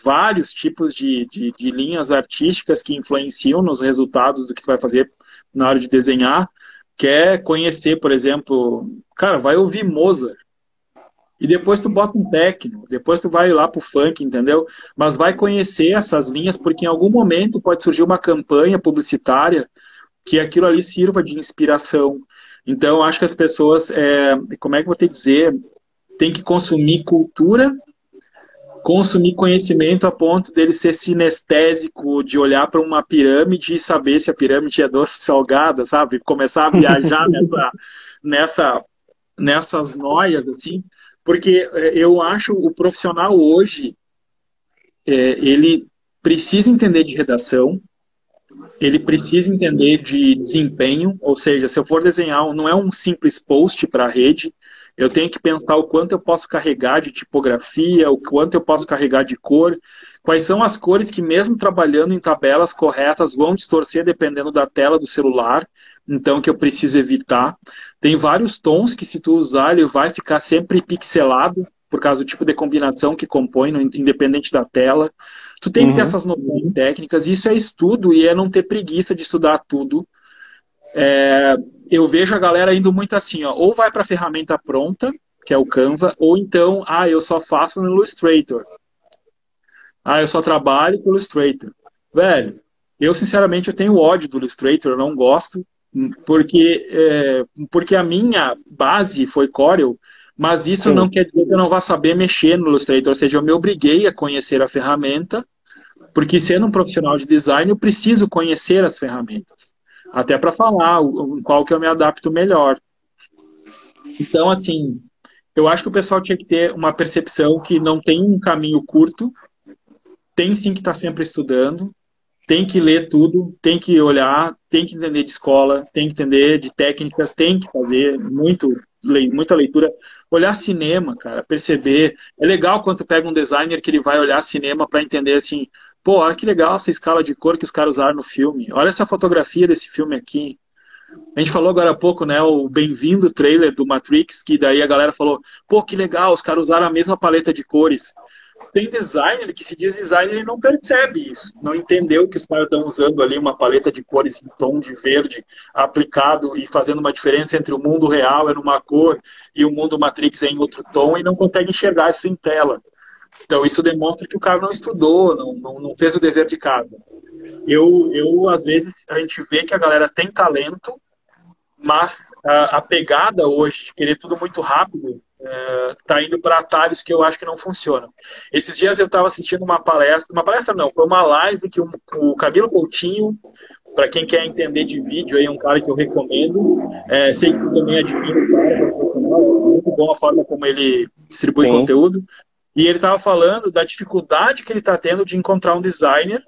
vários tipos de linhas artísticas que influenciam nos resultados do que tu vai fazer na hora de desenhar. Quer conhecer, por exemplo, cara, vai ouvir Mozart. E depois tu bota um techno, depois tu vai lá pro funk, entendeu? Mas vai conhecer essas linhas, porque em algum momento pode surgir uma campanha publicitária que aquilo ali sirva de inspiração. Então, acho que as pessoas, como é que eu vou te dizer, tem que consumir cultura, consumir conhecimento a ponto dele ser sinestésico, de olhar para uma pirâmide e saber se a pirâmide é doce ou salgada, sabe? Começar a viajar nessas noias, assim, porque eu acho o profissional hoje, ele precisa entender de redação, ele precisa entender de desempenho, ou seja, se eu for desenhar, não é um simples post para a rede, eu tenho que pensar o quanto eu posso carregar de tipografia, o quanto eu posso carregar de cor, quais são as cores que mesmo trabalhando em tabelas corretas vão distorcer dependendo da tela do celular, então que eu preciso evitar. Tem vários tons que se tu usar ele vai ficar sempre pixelado, por causa do tipo de combinação que compõe, independente da tela. Tu tem que ter essas noções técnicas, isso é estudo e é não ter preguiça de estudar tudo. Eu vejo a galera indo muito assim, ó, ou vai para a ferramenta pronta, que é o Canva, ou então, eu só faço no Illustrator. Eu só trabalho com o Illustrator. Velho, eu sinceramente eu tenho ódio do Illustrator, eu não gosto, porque a minha base foi Corel, mas isso não quer dizer que eu não vá saber mexer no Illustrator, ou seja, eu me obriguei a conhecer a ferramenta, porque sendo um profissional de design, eu preciso conhecer as ferramentas, até para falar qual que eu me adapto melhor. Então, assim, eu acho que o pessoal tinha que ter uma percepção que não tem um caminho curto, tem sim que estar sempre estudando, tem que ler tudo, tem que olhar, tem que entender de escola, tem que entender de técnicas, tem que fazer muita leitura, olhar cinema, cara, perceber. É legal quando tu pega um designer que ele vai olhar cinema para entender assim, pô, olha que legal essa escala de cor que os caras usaram no filme, olha essa fotografia desse filme aqui. A gente falou agora há pouco, né, o bem-vindo trailer do Matrix, que daí a galera falou, pô, que legal, os caras usaram a mesma paleta de cores. Tem designer que se diz designer e não percebe isso. Não entendeu que os caras estão usando ali uma paleta de cores em tom de verde aplicado e fazendo uma diferença entre o mundo real é numa cor e o mundo Matrix é em outro tom e não consegue enxergar isso em tela. Então isso demonstra que o cara não estudou, não fez o dever de casa. Às vezes, a gente vê que a galera tem talento, mas a pegada hoje de querer tudo muito rápido tá indo para atalhos que eu acho que não funcionam. Esses dias eu estava assistindo uma palestra não, foi uma live que o Camilo Coutinho, para quem quer entender de vídeo, aí é um cara que eu recomendo, sei que também admiro o cara, muito bom a forma como ele distribui conteúdo, e ele estava falando da dificuldade que ele está tendo de encontrar um designer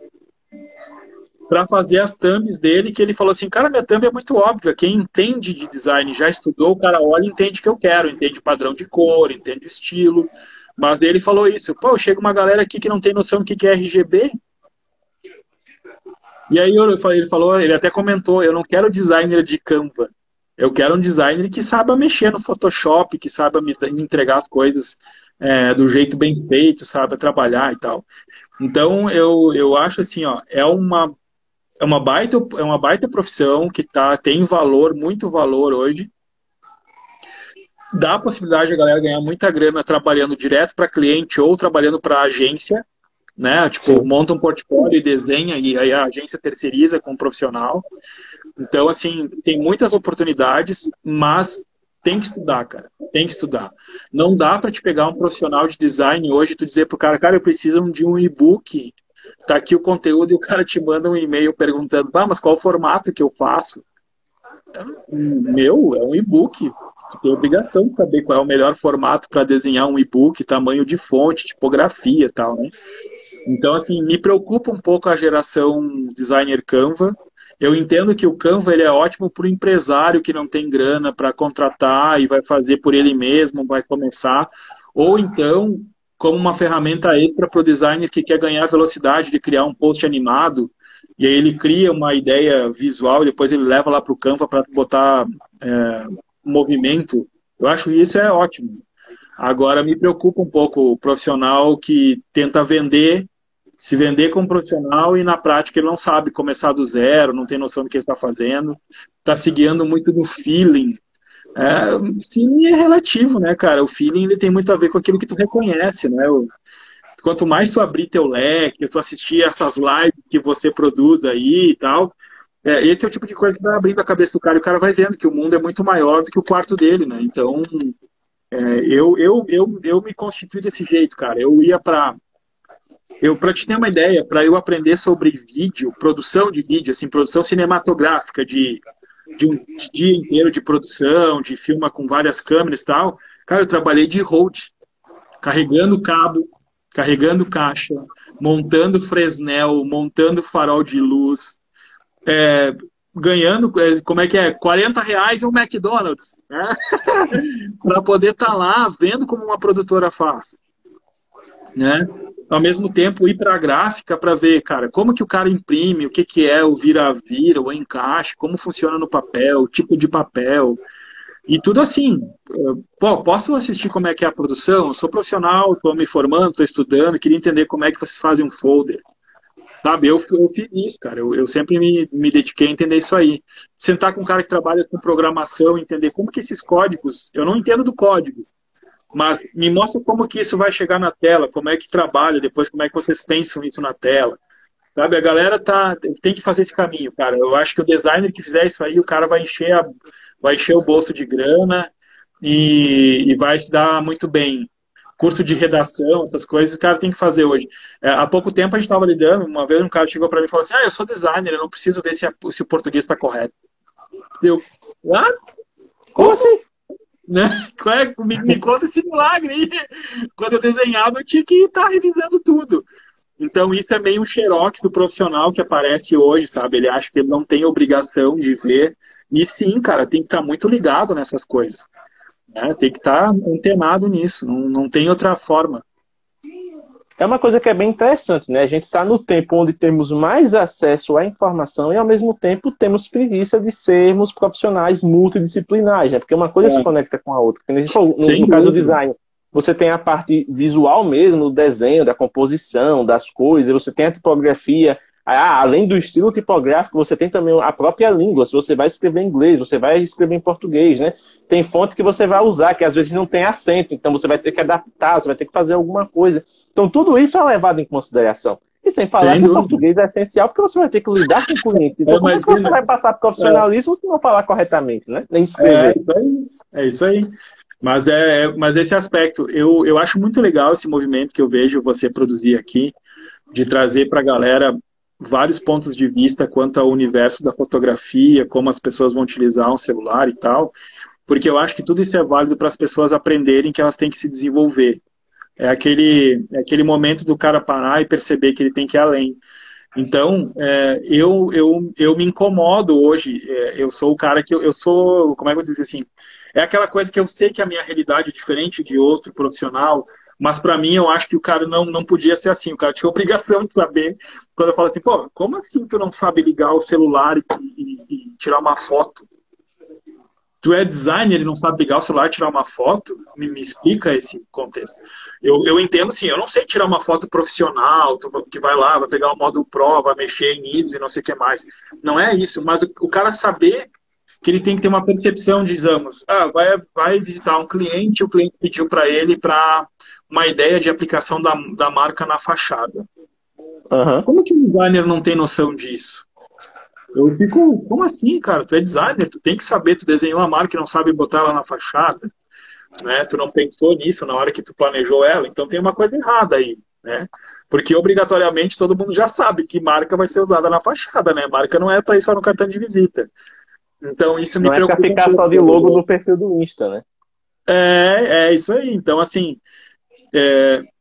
para fazer as thumbs dele, que ele falou assim, cara, minha thumb é muito óbvia, quem entende de design, já estudou, o cara olha e entende o que eu quero, entende o padrão de cor, entende o estilo, mas ele falou isso, pô, chega uma galera aqui que não tem noção do que é RGB, e aí ele até comentou, eu não quero designer de Canva, eu quero um designer que saiba mexer no Photoshop, que saiba me entregar as coisas do jeito bem feito, saiba trabalhar e tal. Então, eu acho assim, ó, é uma baita profissão que tem valor, muito valor hoje. Dá a possibilidade de a galera ganhar muita grana trabalhando direto para cliente ou trabalhando para agência, né? Tipo, monta um portfólio e desenha e aí a agência terceiriza com um profissional. Então, assim, tem muitas oportunidades, mas tem que estudar, cara. Tem que estudar. Não dá para te pegar um profissional de design hoje e tu dizer pro cara, eu preciso de um e-book. Tá aqui o conteúdo e o cara te manda um e-mail perguntando, mas qual o formato que eu faço? É um e-book. Tu tem obrigação de saber qual é o melhor formato para desenhar um e-book, tamanho de fonte, tipografia e tal, né? Então, assim, me preocupa um pouco a geração designer Canva. Eu entendo que o Canva ele é ótimo para o empresário que não tem grana para contratar e vai fazer por ele mesmo, vai começar. Ou então, como uma ferramenta extra para o designer que quer ganhar velocidade de criar um post animado, e aí ele cria uma ideia visual e depois ele leva lá para o Canva para botar movimento. Eu acho que isso é ótimo. Agora me preocupa um pouco o profissional que tenta se vender como profissional e na prática ele não sabe começar do zero, não tem noção do que ele está fazendo, está se guiando muito no feeling. Feeling é relativo, né, cara? O feeling ele tem muito a ver com aquilo que tu reconhece, né? Quanto mais tu abrir teu leque, tu assistir essas lives que você produz aí e tal, esse é o tipo de coisa que vai abrindo a cabeça do cara e o cara vai vendo que o mundo é muito maior do que o quarto dele, né? Então, eu me constituí desse jeito, cara. Para te ter uma ideia, para eu aprender sobre vídeo, produção de vídeo, assim, produção cinematográfica, de um dia inteiro de produção, de filma com várias câmeras e tal, cara, eu trabalhei de hold, carregando cabo, carregando caixa, montando Fresnel, montando farol de luz, ganhando, como é que é? R$ 40 um McDonald's, né? Para poder estar lá vendo como uma produtora faz, né? Ao mesmo tempo ir para a gráfica para ver, cara, como que o cara imprime, o que que é o vira-vira, o encaixe, como funciona no papel, o tipo de papel, e tudo assim. Pô, posso assistir como é que é a produção? Eu sou profissional, estou me formando, estou estudando, queria entender como é que vocês fazem um folder. Sabe, eu fiz isso, cara. Eu sempre me dediquei a entender isso aí. Sentar com um cara que trabalha com programação, entender como que esses códigos, eu não entendo do código, mas me mostra como que isso vai chegar na tela, como é que trabalha, depois como é que vocês pensam isso na tela. Sabe, a galera tem que fazer esse caminho, cara. Eu acho que o designer que fizer isso aí, o cara vai encher o bolso de grana e vai se dar muito bem. Curso de redação, essas coisas, o cara tem que fazer hoje. Há pouco tempo a gente estava lidando, uma vez um cara chegou para mim e falou assim, eu sou designer, eu não preciso ver se o português está correto. Eu, Como assim? né? Me conta esse milagre aí. Quando eu desenhava, eu tinha que estar revisando tudo. Então, isso é meio um xerox do profissional que aparece hoje, sabe? Ele acha que ele não tem obrigação de ver. E sim, cara, tem que estar muito ligado nessas coisas. Né? Tem que estar antenado nisso. Não tem outra forma. É uma coisa que é bem interessante, né? A gente está no tempo onde temos mais acesso à informação e, ao mesmo tempo, temos preguiça de sermos profissionais multidisciplinares, né? Porque uma coisa se conecta com a outra. No caso do design, você tem a parte visual mesmo, do desenho, da composição, das coisas, você tem a tipografia. Além do estilo tipográfico, você tem também a própria língua. Se você vai escrever em inglês, você vai escrever em português, né? Tem fonte que você vai usar, que às vezes não tem acento, então você vai ter que adaptar, você vai ter que fazer alguma coisa. Então tudo isso é levado em consideração. E sem falar que o português é essencial, porque você vai ter que lidar com o cliente. Então como é que você vai passar profissionalismo se não falar corretamente, né? Nem escrever. É isso aí. Mas esse aspecto, eu acho muito legal esse movimento que eu vejo você produzir aqui, de trazer para a galera vários pontos de vista quanto ao universo da fotografia, como as pessoas vão utilizar um celular e tal, porque eu acho que tudo isso é válido para as pessoas aprenderem que elas têm que se desenvolver. É aquele momento do cara parar e perceber que ele tem que ir além. Então, eu me incomodo hoje, eu sou o cara que eu sou, como é que eu dizer assim, é aquela coisa que eu sei que a minha realidade é diferente de outro profissional, mas para mim eu acho que o cara não podia ser assim, o cara tinha obrigação de saber, quando eu falo assim, pô, como assim tu não sabe ligar o celular e tirar uma foto? Tu é designer e não sabe ligar o celular e tirar uma foto? Me explica esse contexto. Eu entendo assim, eu não sei tirar uma foto profissional, que vai lá, vai pegar o modo Pro, vai mexer nisso e não sei o que mais. Não é isso, mas o cara saber que ele tem que ter uma percepção, digamos, vai visitar um cliente, o cliente pediu para ele para uma ideia de aplicação da marca na fachada. Uhum. Como que o designer não tem noção disso? Eu fico, como assim, cara? Tu é designer, tu tem que saber, tu desenhou a marca e não sabe botar ela na fachada, né? Tu não pensou nisso na hora que tu planejou ela, então tem uma coisa errada aí, né? Porque obrigatoriamente todo mundo já sabe que marca vai ser usada na fachada, né? Marca não é para ir só no cartão de visita. Então isso me preocupa. Não é para ficar só de logo no perfil do Insta, né? É isso aí. Então, assim,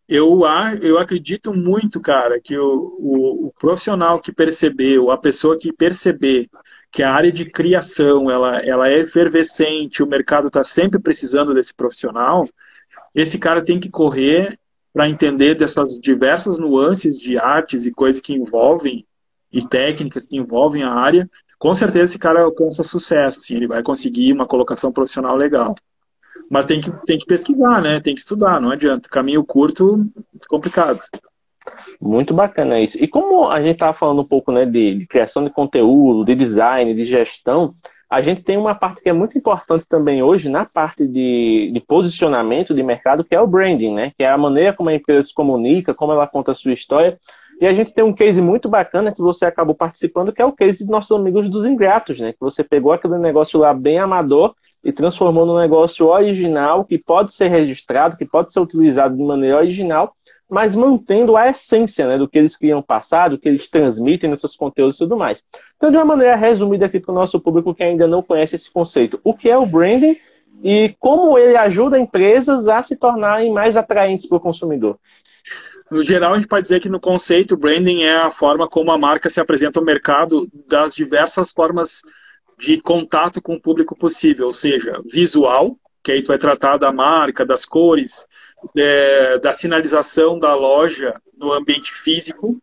eu acredito muito, cara, que o profissional que percebeu, a pessoa que perceber que a área de criação ela é efervescente, o mercado está sempre precisando desse profissional, esse cara tem que correr para entender dessas diversas nuances de artes e coisas que envolvem, e técnicas que envolvem a área. Com certeza esse cara alcança sucesso, assim, ele vai conseguir uma colocação profissional legal. Mas tem que pesquisar, né? Tem que estudar, não adianta. Caminho curto, complicado. Muito bacana isso. E como a gente estava falando um pouco, né, de criação de conteúdo, de design, de gestão, a gente tem uma parte que é muito importante também hoje na parte de posicionamento de mercado, que é o branding, né? Que é a maneira como a empresa se comunica, como ela conta a sua história. E a gente tem um case muito bacana que você acabou participando, que é o case de nossos amigos dos Ingratos, né? Que você pegou aquele negócio lá bem amador e transformou num negócio original, que pode ser registrado, que pode ser utilizado de maneira original, mas mantendo a essência, né, do que eles queriam passar, do que eles transmitem nos seus conteúdos e tudo mais. Então, de uma maneira resumida aqui para o nosso público que ainda não conhece esse conceito, o que é o branding e como ele ajuda empresas a se tornarem mais atraentes para o consumidor? No geral, a gente pode dizer que no conceito, o branding é a forma como a marca se apresenta ao mercado das diversas formas de contato com o público possível, ou seja, visual, que aí tu vai tratar da marca, das cores, da sinalização da loja no ambiente físico,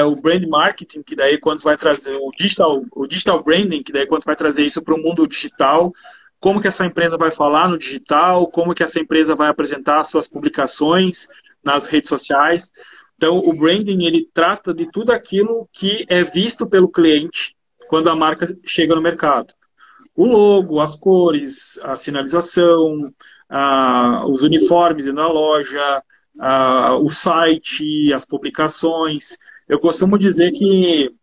o brand marketing, que daí quando vai trazer o digital branding, que daí quando vai trazer isso para o mundo digital, como que essa empresa vai falar no digital, como que essa empresa vai apresentar suas publicações nas redes sociais. Então, o branding, ele trata de tudo aquilo que é visto pelo cliente quando a marca chega no mercado. O logo, as cores, a sinalização, os uniformes na loja, o site, as publicações. Eu costumo dizer que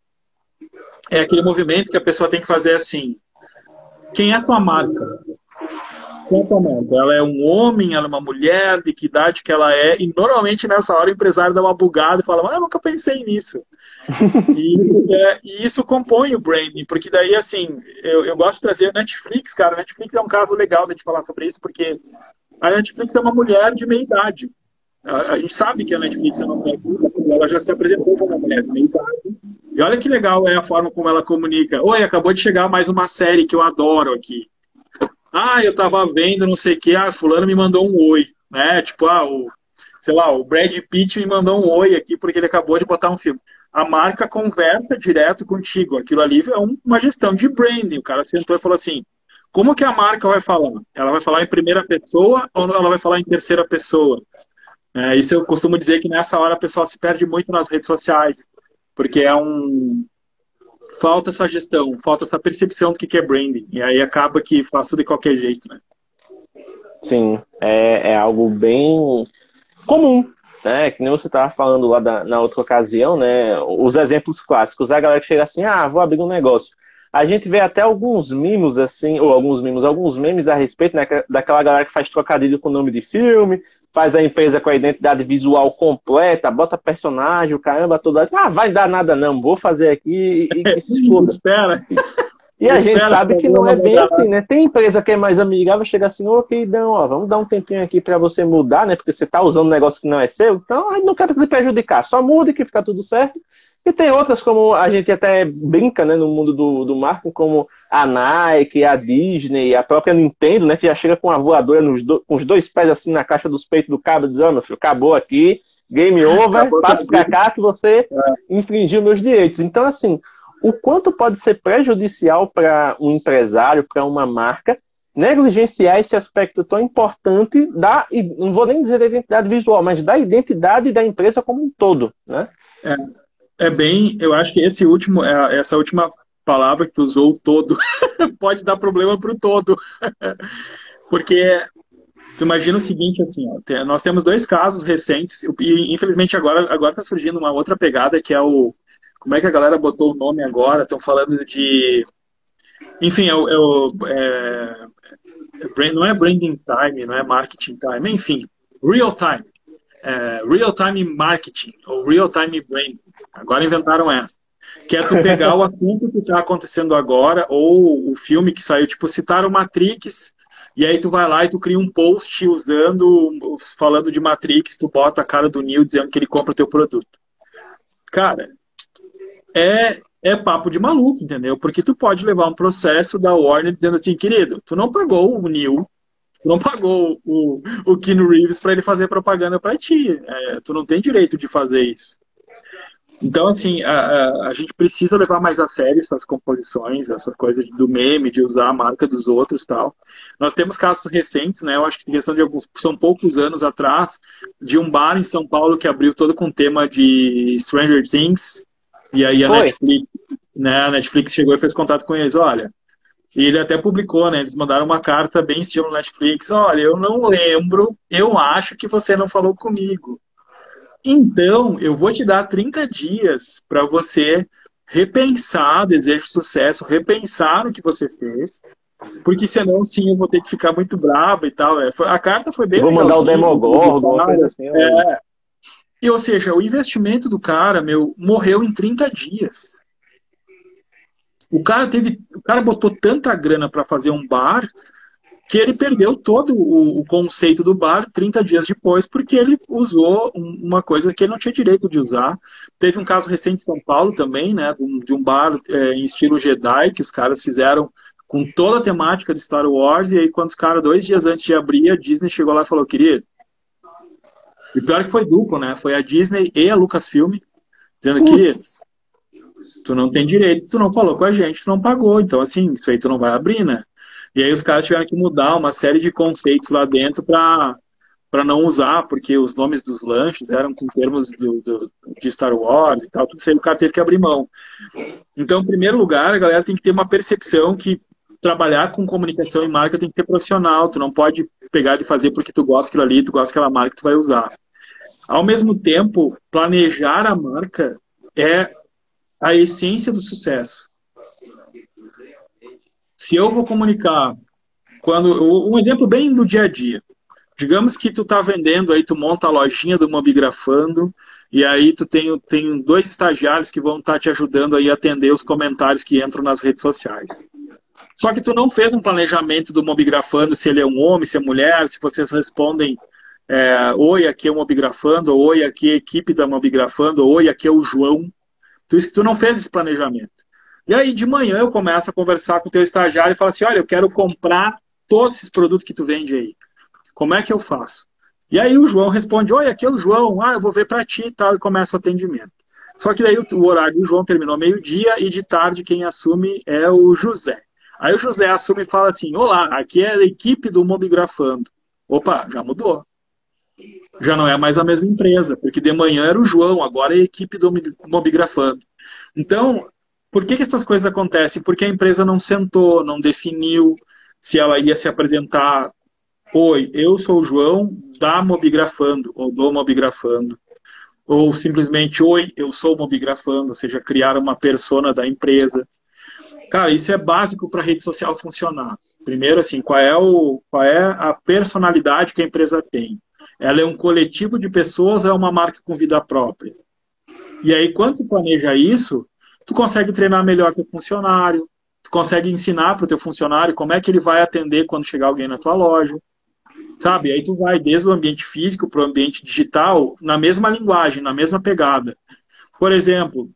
é aquele movimento que a pessoa tem que fazer assim: quem é a tua marca? Quem é a tua marca? Ela é um homem, ela é uma mulher, de que idade que ela é? E normalmente nessa hora o empresário dá uma bugada e fala: eu nunca pensei nisso. E isso compõe o branding, porque daí, assim, eu gosto de trazer a Netflix, cara. A Netflix é um caso legal de a gente falar sobre isso, porque a Netflix é uma mulher de meia idade. A gente sabe que a Netflix é uma mulher, ela já se apresentou como uma mulher de meia idade. E olha que legal é a forma como ela comunica. Oi, acabou de chegar mais uma série que eu adoro aqui. Eu tava vendo não sei o que, fulano me mandou um oi, né? Tipo, sei lá, o Brad Pitt me mandou um oi aqui porque ele acabou de botar um filme. A marca conversa direto contigo. Aquilo ali é uma gestão de branding. O cara sentou e falou assim: como que a marca vai falar? Ela vai falar em primeira pessoa ou ela vai falar em terceira pessoa? Isso eu costumo dizer que nessa hora a pessoa se perde muito nas redes sociais, porque falta essa gestão, falta essa percepção do que é branding. E aí acaba que faz tudo de qualquer jeito, né? Sim, é algo bem comum, né? Que nem você estava falando lá na outra ocasião, né? Os exemplos clássicos, a galera que chega assim: vou abrir um negócio. A gente vê até alguns mimos, assim, ou alguns memes a respeito, né, daquela galera que faz trocadilho com o nome de filme, faz a empresa com a identidade visual completa, bota personagem, o caramba todo. Vai dar nada não, vou fazer aqui e se exploda. Espera. E a gente sabe que não é bem assim, né? Tem empresa que é mais amigável, chega assim: queridão, vamos dar um tempinho aqui para você mudar, né? Porque você tá usando um negócio que não é seu, então a gente não quer te prejudicar, só mude que fica tudo certo. E tem outras, como a gente até brinca, né, no mundo do marketing, como a Nike, a Disney, a própria Nintendo, né, que já chega com a voadora com os dois pés assim na caixa dos peitos do cabo, dizendo: meu filho, acabou aqui, game over, passe pra cá que você infringiu meus direitos. Então, assim, o quanto pode ser prejudicial para um empresário, para uma marca, negligenciar esse aspecto tão importante não vou nem dizer da identidade visual, mas da identidade da empresa como um todo, né? Eu acho que essa última palavra que tu usou, o todo, pode dar problema para o todo. Porque tu imagina o seguinte, assim, nós temos 2 casos recentes, e infelizmente agora está surgindo uma outra pegada, que é como é que a galera botou o nome agora? Estão falando de... Enfim, não é branding time, não é marketing time, enfim, real time. Real time marketing, ou real time branding. Agora inventaram essa. Que é tu pegar o assunto que está acontecendo agora, ou o filme que saiu, tipo, citaram Matrix, e aí tu vai lá e tu cria um post falando de Matrix, tu bota a cara do Neo dizendo que ele compra o teu produto. Cara, é papo de maluco, entendeu? Porque tu pode levar um processo da Warner dizendo assim: querido, tu não pagou o Neo, tu não pagou o Keanu Reeves para ele fazer propaganda para ti. Tu não tem direito de fazer isso. Então, assim, a gente precisa levar mais a sério essas composições, essa coisa do meme, de usar a marca dos outros e tal. Nós temos casos recentes, né? Eu acho que questão de alguns, são poucos anos atrás, de um bar em São Paulo que abriu todo com tema de Stranger Things, e aí Foi? a Netflix chegou e fez contato com eles, olha, e ele até publicou, né? Eles mandaram uma carta bem estilo Netflix, olha, eu não lembro, eu acho que você não falou comigo. Então, eu vou te dar 30 dias para você repensar desejo de sucesso, repensar o que você fez, porque senão, sim, eu vou ter que ficar muito bravo e tal. A carta foi Eu bem vou mandar o legalzinha. Demogorgon, uma coisa assim. E, ou seja, o investimento do cara, meu, morreu em 30 dias. O cara botou tanta grana para fazer um bar que ele perdeu todo o conceito do bar 30 dias depois, porque ele usou uma coisa que ele não tinha direito de usar. Teve um caso recente em São Paulo também, né, de um bar em estilo Jedi, que os caras fizeram com toda a temática de Star Wars, e aí quando os caras, 2 dias antes de abrir, a Disney chegou lá e falou, querido, e pior que foi duplo, né, foi a Disney e a Lucasfilm, dizendo, querido, Putz, tu não tem direito, tu não falou com a gente, tu não pagou, então assim, isso aí tu não vai abrir, né? E aí os caras tiveram que mudar uma série de conceitos lá dentro para não usar, porque os nomes dos lanches eram com termos de Star Wars e tal, tudo isso aí o cara teve que abrir mão. Então, em primeiro lugar, a galera tem que ter uma percepção que trabalhar com comunicação e marca tem que ser profissional, tu não pode pegar de fazer porque tu gosta daquilo ali, tu gosta daquela marca que tu vai usar. Ao mesmo tempo, planejar a marca é a essência do sucesso. Se eu vou comunicar, um exemplo bem do dia a dia. Digamos que tu tá vendendo aí, tu monta a lojinha do Mobigrafando, e aí tu tem 2 estagiários que vão estar te ajudando aí a atender os comentários que entram nas redes sociais. Só que tu não fez um planejamento do Mobigrafando, se ele é um homem, se é mulher, se vocês respondem oi, aqui é o Mobigrafando, ou oi, aqui é a equipe da Mobigrafando, ou oi, aqui é o João. Tu não fez esse planejamento. E aí de manhã eu começo a conversar com o teu estagiário e falo assim, olha, eu quero comprar todos esses produtos que tu vende aí. Como é que eu faço? E aí o João responde, oi, aqui é o João, eu vou ver para ti e tal, e começa o atendimento. Só que daí o horário do João terminou meio-dia e de tarde quem assume é o José. Aí o José assume e fala assim, olá, aqui é a equipe do Mobigrafando. Opa, já mudou. Já não é mais a mesma empresa, porque de manhã era o João, agora é a equipe do Mobigrafando. Então, por que essas coisas acontecem? Porque a empresa não sentou, não definiu se ela ia se apresentar. Oi, eu sou o João da Mobigrafando, ou do Mobigrafando. Ou simplesmente, oi, eu sou o Mobigrafando, ou seja, criar uma persona da empresa. Cara, isso é básico para a rede social funcionar. Primeiro, assim, qual é a personalidade que a empresa tem? Ela é um coletivo de pessoas ou é uma marca com vida própria? E aí, quando tu planeja isso, tu consegue treinar melhor teu funcionário, tu consegue ensinar para o teu funcionário como é que ele vai atender quando chegar alguém na tua loja. Sabe? Aí tu vai desde o ambiente físico para o ambiente digital na mesma linguagem, na mesma pegada. Por exemplo,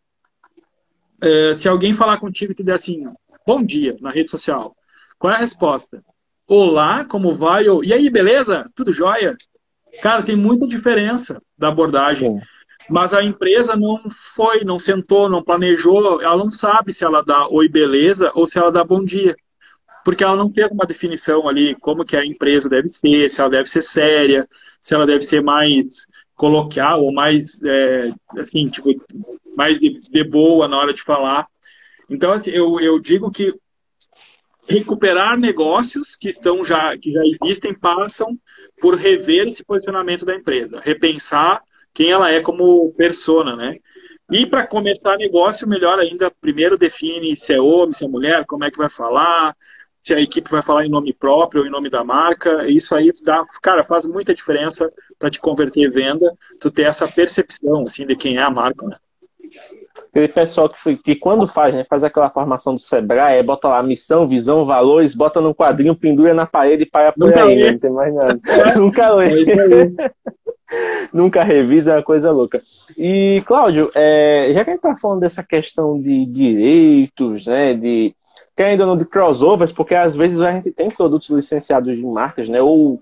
se alguém falar contigo e te der assim, bom dia, na rede social, qual é a resposta? Olá, como vai? E aí, beleza? Tudo jóia? Cara, tem muita diferença da abordagem. sim. Mas a empresa não sentou, não planejou, ela não sabe se ela dá oi, beleza, ou se ela dá bom dia. Porque ela não fez uma definição ali como que a empresa deve ser, se ela deve ser séria, se ela deve ser mais coloquial ou mais, assim, tipo, mais de boa na hora de falar. Então, assim, eu digo que recuperar negócios que já existem passam por rever esse posicionamento da empresa, repensar quem ela é como persona, né? E para começar negócio, melhor ainda, primeiro define se é homem, se é mulher, como é que vai falar, se a equipe vai falar em nome próprio ou em nome da marca. Isso aí dá, cara, faz muita diferença para te converter em venda, tu ter essa percepção assim de quem é a marca, né? Aquele pessoal que quando faz, né, faz aquela formação do Sebrae, bota lá missão, visão, valores, bota num quadrinho, pendura na parede e para por Nunca aí, vi. né? Não tem mais nada. Nunca lê. É isso aí. Nunca revisa, é uma coisa louca. E, Cláudio, já que a gente está falando dessa questão de direitos, né, querendo ou não, de crossovers, porque às vezes a gente tem produtos licenciados de marcas, né? Ou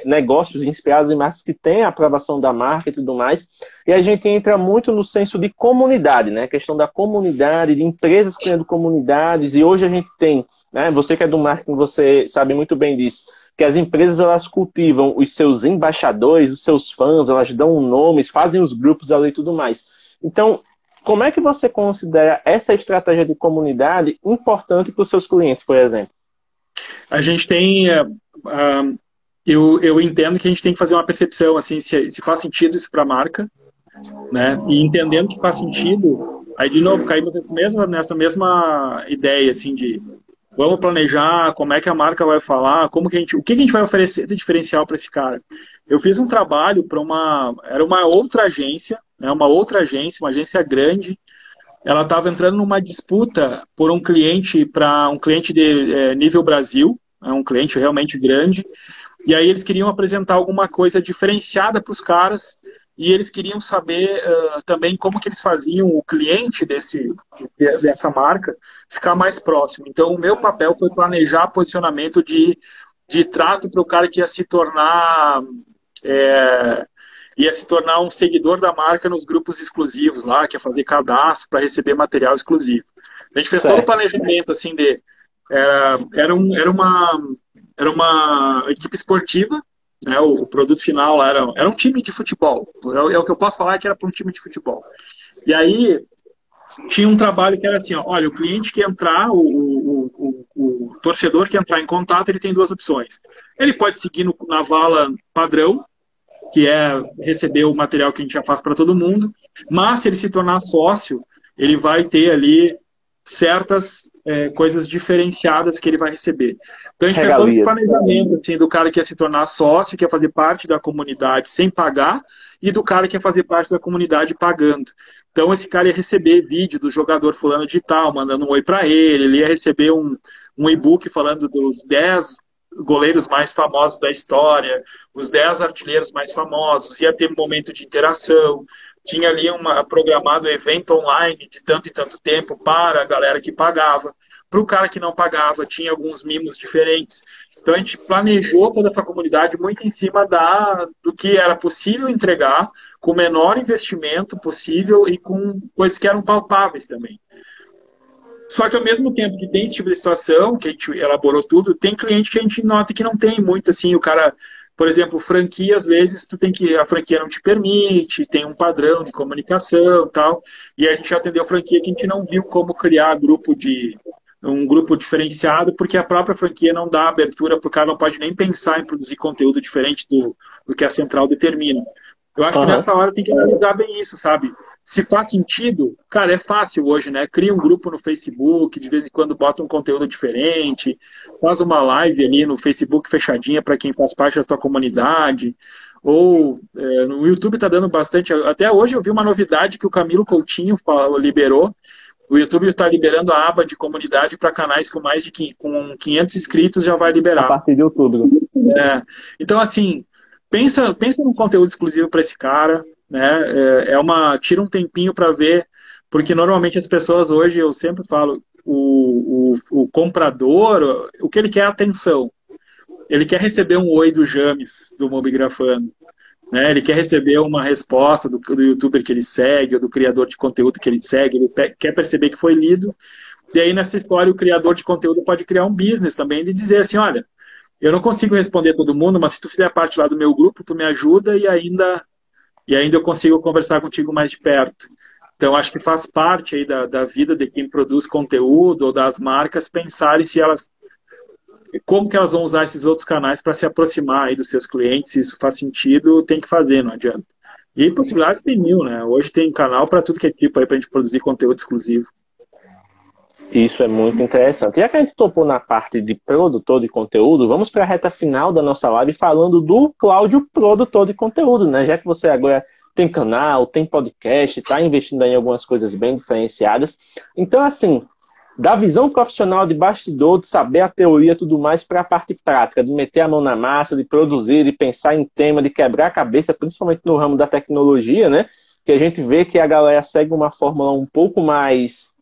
negócios inspirados em marcas que têm a aprovação da marca e tudo mais. E a gente entra muito no senso de comunidade, né? A questão da comunidade, de empresas criando comunidades. E hoje a gente tem, né? Você que é do marketing, você sabe muito bem disso, que as empresas elas cultivam os seus embaixadores, os seus fãs, elas dão nomes, fazem os grupos ali e tudo mais. Então, como é que você considera essa estratégia de comunidade importante para os seus clientes, por exemplo? A gente tem... eu entendo que a gente tem que fazer uma percepção, assim, se faz sentido isso para a marca, né? E entendendo que faz sentido, aí de novo caímos nessa mesma ideia, assim, de vamos planejar como é que a marca vai falar, o que a gente vai oferecer de diferencial para esse cara. Eu fiz um trabalho para era uma outra agência, né, uma agência grande. Ela estava entrando numa disputa por um cliente, para um cliente de nível Brasil, um cliente realmente grande, e aí eles queriam apresentar alguma coisa diferenciada para os caras, e eles queriam saber também como que eles faziam o cliente dessa marca ficar mais próximo. Então, o meu papel foi planejar posicionamento de trato para o cara que ia se tornar um seguidor da marca nos grupos exclusivos lá, que ia fazer cadastro para receber material exclusivo. A gente fez todo o planejamento assim era uma equipe esportiva, né, o produto final lá era um time de futebol. É o que eu posso falar, que era para um time de futebol. E aí tinha um trabalho que era assim, olha, o cliente que entrar, o torcedor que entrar em contato, ele tem duas opções. Ele pode seguir na vala padrão, que é receber o material que a gente já faz para todo mundo, mas se ele se tornar sócio, ele vai ter ali certas coisas diferenciadas que ele vai receber. Então a gente fez todo esse planejamento assim, do cara que ia se tornar sócio, que ia fazer parte da comunidade sem pagar, e do cara que ia fazer parte da comunidade pagando. Então esse cara ia receber vídeo do jogador fulano de tal, mandando um oi para ele ia receber um e-book falando dos 10 goleiros mais famosos da história, os 10 artilheiros mais famosos, ia ter um momento de interação, tinha ali programado evento online de tanto e tanto tempo para a galera que pagava. Para o cara que não pagava, tinha alguns mimos diferentes. Então a gente planejou toda essa comunidade muito em cima do que era possível entregar, com o menor investimento possível e com coisas que eram palpáveis também. Só que ao mesmo tempo que tem esse tipo de situação, que a gente elaborou tudo, tem cliente que a gente nota que não tem muito, assim, o cara, por exemplo, franquia, às vezes, a franquia não te permite, tem um padrão de comunicação e tal, e a gente já atendeu franquia que a gente não viu como criar um grupo diferenciado, porque a própria franquia não dá abertura, porque o cara não pode nem pensar em produzir conteúdo diferente do que a central determina. Eu acho que nessa hora tem que analisar bem isso, sabe? Se faz sentido, cara, é fácil hoje, né? Cria um grupo no Facebook, de vez em quando bota um conteúdo diferente, faz uma live ali no Facebook fechadinha para quem faz parte da tua comunidade, ou no YouTube tá dando bastante. Até hoje eu vi uma novidade que o Camilo Coutinho liberou. O YouTube está liberando a aba de comunidade para canais com mais de 500 inscritos, já vai liberar. A partir de outubro. Então, assim, pensa num conteúdo exclusivo para esse cara, né? Tira um tempinho para ver, porque normalmente as pessoas hoje, eu sempre falo, o comprador, o que ele quer é atenção. Ele quer receber um oi do James, do Mobigrafando. Né? Ele quer receber uma resposta do youtuber que ele segue, ou do criador de conteúdo que ele segue, ele quer perceber que foi lido. E aí, nessa história, o criador de conteúdo pode criar um business também, de dizer assim, olha, eu não consigo responder todo mundo, mas se tu fizer parte lá do meu grupo, tu me ajuda e ainda eu consigo conversar contigo mais de perto. Então, acho que faz parte aí da vida de quem produz conteúdo ou das marcas pensarem como que elas vão usar esses outros canais para se aproximar aí dos seus clientes. Se isso faz sentido, tem que fazer, não adianta. E possibilidades tem mil, né? Hoje tem canal para tudo que é tipo aí para a gente produzir conteúdo exclusivo. Isso é muito interessante. Já que a gente topou na parte de produtor de conteúdo, vamos para a reta final da nossa live falando do Cláudio, produtor de conteúdo, né? Já que você agora tem canal, tem podcast, está investindo em algumas coisas bem diferenciadas. Então, assim, da visão profissional de bastidor, de saber a teoria e tudo mais, para a parte prática, de meter a mão na massa, de produzir, de pensar em tema, de quebrar a cabeça, principalmente no ramo da tecnologia, né? que a gente vê que a galera segue uma fórmula um pouco mais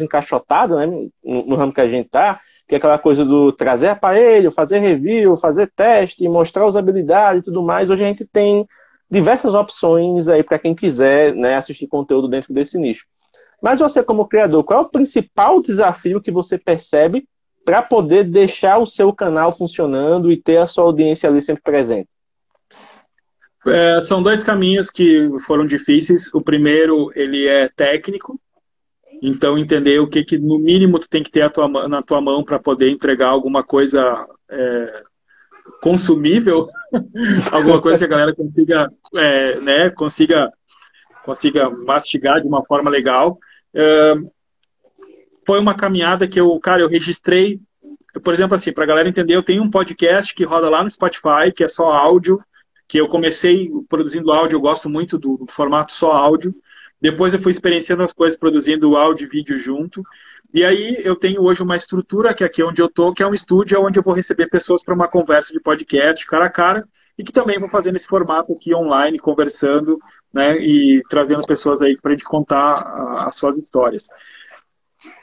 encaixotada, né, no ramo que a gente tá, que é aquela coisa do trazer aparelho, fazer review, fazer teste, mostrar usabilidade e tudo mais. Hoje a gente tem diversas opções aí para quem quiser, né, assistir conteúdo dentro desse nicho. Mas você, como criador, qual é o principal desafio que você percebe para poder deixar o seu canal funcionando e ter a sua audiência ali sempre presente? São dois caminhos que foram difíceis. O primeiro, ele é técnico. Então, entender o que no mínimo tu tem que ter na tua mão para poder entregar alguma coisa consumível, alguma coisa que a galera consiga, né, consiga mastigar de uma forma legal. Foi uma caminhada que eu registrei, por exemplo, assim, para a galera entender, eu tenho um podcast que roda lá no Spotify, que é só áudio, que eu comecei produzindo áudio, eu gosto muito do formato só áudio. Depois eu fui experienciando as coisas, produzindo áudio e vídeo junto. E aí eu tenho hoje uma estrutura, que é aqui onde eu estou, que é um estúdio onde eu vou receber pessoas para uma conversa de podcast, cara a cara, e que também vou fazer nesse formato aqui online, conversando, né, e trazendo pessoas aí para a gente contar as suas histórias.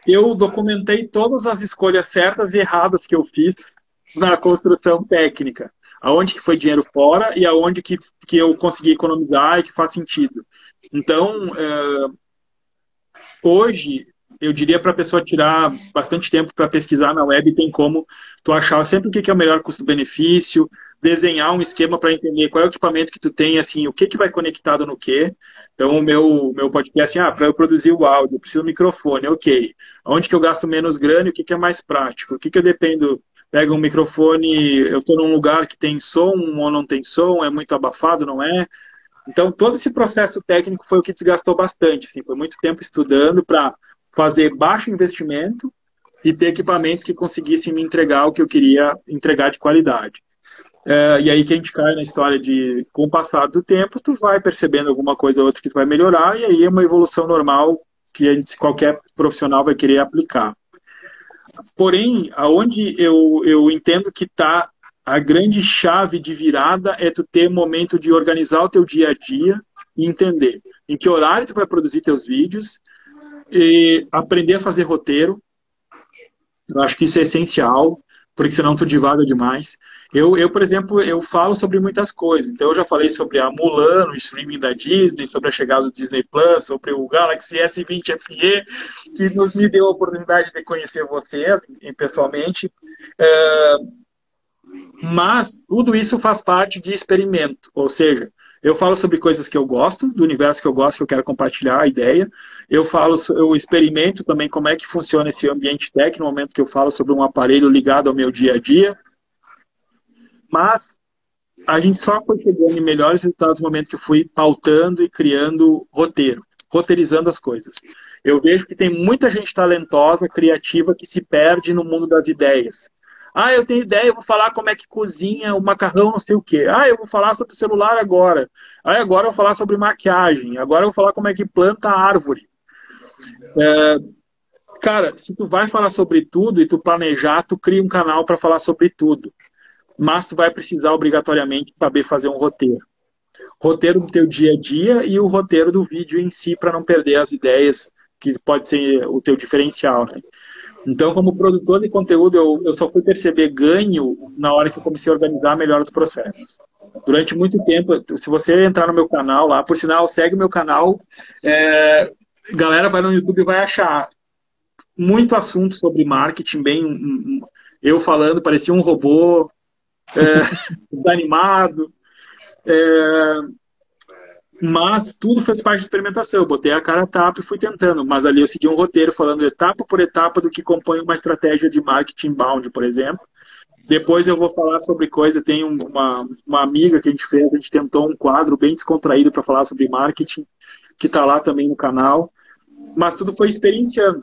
Eu documentei todas as escolhas certas e erradas que eu fiz na construção técnica. Aonde que foi dinheiro fora e aonde que eu consegui economizar e que faz sentido. Então, hoje, eu diria para a pessoa tirar bastante tempo para pesquisar na web, tem como tu achar sempre o que é o melhor custo-benefício, desenhar um esquema para entender qual é o equipamento que tu tem, assim, o que vai conectado no quê. Então, o meu podcast, para eu produzir o áudio, eu preciso do microfone, ok. Onde que eu gasto menos grana e o que é mais prático? O que eu dependo... Pega um microfone, eu estou num lugar que tem som ou não tem som, é muito abafado, não é? Então, todo esse processo técnico foi o que desgastou bastante. Assim, foi muito tempo estudando para fazer baixo investimento e ter equipamentos que conseguissem me entregar o que eu queria entregar de qualidade. E aí que a gente cai na história de, com o passar do tempo, tu vai percebendo alguma coisa ou outra que tu vai melhorar, e aí é uma evolução normal que qualquer profissional vai querer aplicar. Porém, aonde eu entendo que está a grande chave de virada é tu ter momento de organizar o teu dia a dia e entender em que horário tu vai produzir teus vídeos e aprender a fazer roteiro. Eu acho que isso é essencial, porque senão tu divaga demais. Por exemplo, eu falo sobre muitas coisas. Então, eu já falei sobre a Mulan, o streaming da Disney, sobre a chegada do Disney Plus, sobre o Galaxy S20 FE, que me deu a oportunidade de conhecer vocês pessoalmente. Mas tudo isso faz parte de experimento. Ou seja, eu falo sobre coisas que eu gosto, do universo que eu gosto, que eu quero compartilhar a ideia. Eu experimento também como é que funciona esse ambiente técnico, no momento que eu falo sobre um aparelho ligado ao meu dia a dia. Mas a gente só foi chegando em melhores resultados no momento que eu fui pautando e criando roteiro, roteirizando as coisas. Eu vejo que tem muita gente talentosa, criativa, que se perde no mundo das ideias. Eu tenho ideia, eu vou falar como é que cozinha o macarrão, não sei o quê. Eu vou falar sobre celular agora. Agora eu vou falar sobre maquiagem. Agora eu vou falar como é que planta árvore. Cara, se tu vai falar sobre tudo e tu planejar, tu cria um canal para falar sobre tudo. Mas tu vai precisar obrigatoriamente saber fazer um roteiro. Roteiro do teu dia a dia e o roteiro do vídeo em si, para não perder as ideias, que pode ser o teu diferencial, né? Então, como produtor de conteúdo, eu só fui perceber ganho na hora que eu comecei a organizar melhor os processos. Durante muito tempo, se você entrar no meu canal lá, por sinal, segue o meu canal, galera vai no YouTube e vai achar muito assunto sobre marketing, eu falando, parecia um robô, desanimado, mas tudo fez parte de experimentação. Eu botei a cara a tapa e fui tentando, mas ali eu segui um roteiro falando etapa por etapa do que compõe uma estratégia de marketing inbound, por exemplo. Depois eu vou falar sobre coisa, tem uma amiga que a gente tentou um quadro bem descontraído para falar sobre marketing, que está lá também no canal, mas tudo foi experienciando.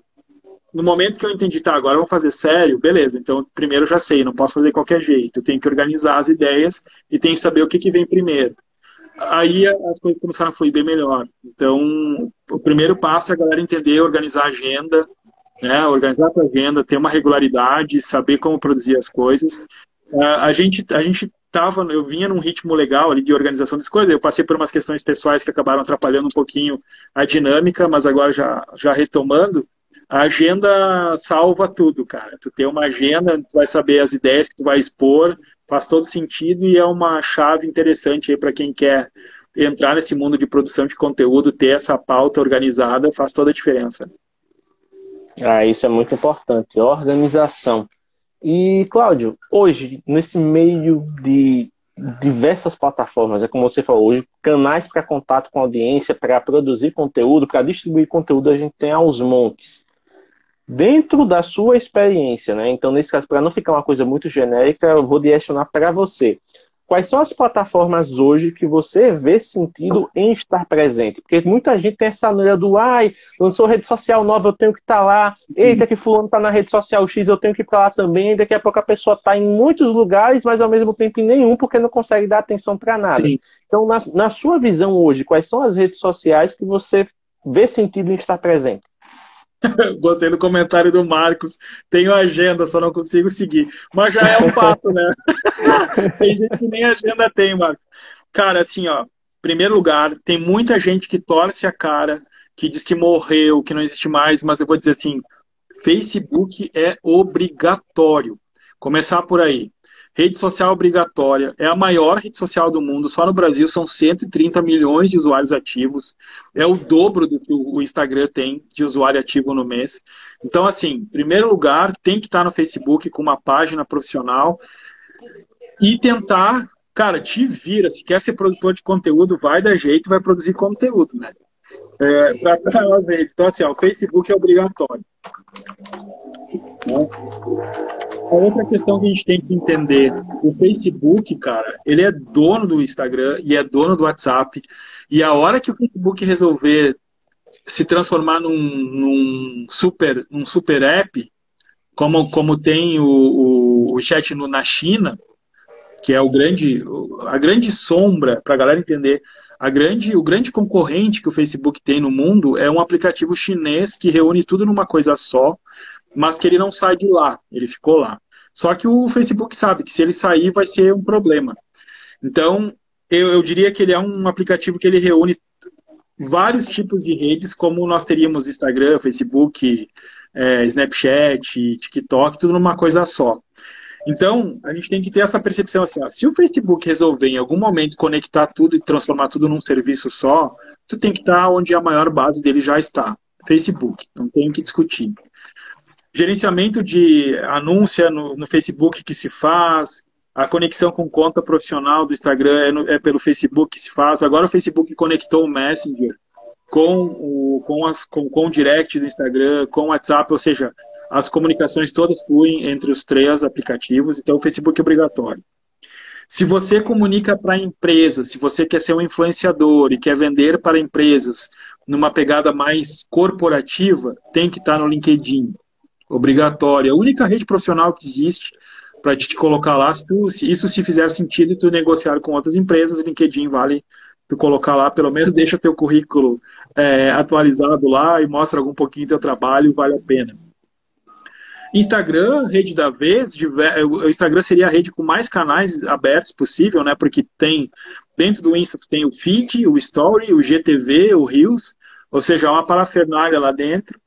No momento que eu entendi, agora vamos fazer sério, beleza, então primeiro eu já sei, não posso fazer de qualquer jeito, eu tenho que organizar as ideias e tenho que saber o que vem primeiro. Aí as coisas começaram a fluir bem melhor. Então, o primeiro passo é a galera entender, organizar a agenda, né? Organizar a agenda, ter uma regularidade, saber como produzir as coisas. A gente eu vinha num ritmo legal ali de organização das coisas, eu passei por umas questões pessoais que acabaram atrapalhando um pouquinho a dinâmica, mas agora já retomando, a agenda salva tudo, cara. Tu tem uma agenda, tu vai saber as ideias que tu vai expor, faz todo sentido e é uma chave interessante aí para quem quer entrar nesse mundo de produção de conteúdo, ter essa pauta organizada, faz toda a diferença. Isso é muito importante, organização. E, Cláudio, hoje, nesse meio de diversas plataformas, é como você falou, hoje, canais para contato com a audiência, para produzir conteúdo, para distribuir conteúdo, a gente tem aos montes. Dentro da sua experiência, né? Então, nesse caso, para não ficar uma coisa muito genérica, eu vou direcionar para você. Quais são as plataformas hoje que você vê sentido em estar presente? Porque muita gente tem essa neura do lançou rede social nova, eu tenho que estar lá. Eita, que fulano está na rede social X, eu tenho que ir para lá também. Daqui a pouco a pessoa está em muitos lugares, mas ao mesmo tempo em nenhum, porque não consegue dar atenção para nada. Sim. Então, na sua visão hoje, quais são as redes sociais que você vê sentido em estar presente? Gostei do comentário do Marcos. Tenho agenda, só não consigo seguir. Mas já é um fato, né? Tem gente que nem agenda tem, Marcos. Cara, assim, ó. Em primeiro lugar, tem muita gente que torce a cara, que diz que morreu, que não existe mais, mas eu vou dizer assim, Facebook é obrigatório. Começar por aí. Rede social obrigatória, é a maior rede social do mundo, só no Brasil são 130 milhões de usuários ativos, é o dobro do que o Instagram tem de usuário ativo no mês. Então, assim, em primeiro lugar, tem que estar no Facebook com uma página profissional e tentar, cara, te vira, se quer ser produtor de conteúdo, vai dar jeito, vai produzir conteúdo, né? Para as redes. Então, assim, ó, o Facebook é obrigatório. A outra questão que a gente tem que entender, o Facebook, cara, ele é dono do Instagram e é dono do WhatsApp, e a hora que o Facebook resolver se transformar num super app, como tem o chat na China, que é a grande sombra, para a galera entender, o grande concorrente que o Facebook tem no mundo é um aplicativo chinês que reúne tudo numa coisa só, mas que ele não sai de lá, ele ficou lá. Só que o Facebook sabe que se ele sair vai ser um problema. Então, eu diria que ele é um aplicativo que ele reúne vários tipos de redes, como nós teríamos Instagram, Facebook, Snapchat, TikTok, tudo numa coisa só. Então, a gente tem que ter essa percepção assim, ó, se o Facebook resolver em algum momento conectar tudo e transformar tudo num serviço só, tu tem que estar onde a maior base dele já está, Facebook, não tem que discutir. Gerenciamento de anúncia no Facebook que se faz, a conexão com conta profissional do Instagram é pelo Facebook que se faz. Agora o Facebook conectou o Messenger com o direct do Instagram, com o WhatsApp, ou seja, as comunicações todas fluem entre os três aplicativos, então o Facebook é obrigatório. Se você comunica para empresas, se você quer ser um influenciador e quer vender para empresas numa pegada mais corporativa, tem que estar no LinkedIn. Obrigatória. A única rede profissional que existe para te colocar lá, se isso se fizer sentido e tu negociar com outras empresas, o LinkedIn vale tu colocar lá, pelo menos deixa teu currículo atualizado lá e mostra algum pouquinho do teu trabalho, vale a pena. Instagram, rede da vez, o Instagram seria a rede com mais canais abertos possível, né? Porque tem, dentro do Insta, tu tem o Feed, o Story, o GTV, o Reels, ou seja, uma parafernália lá dentro.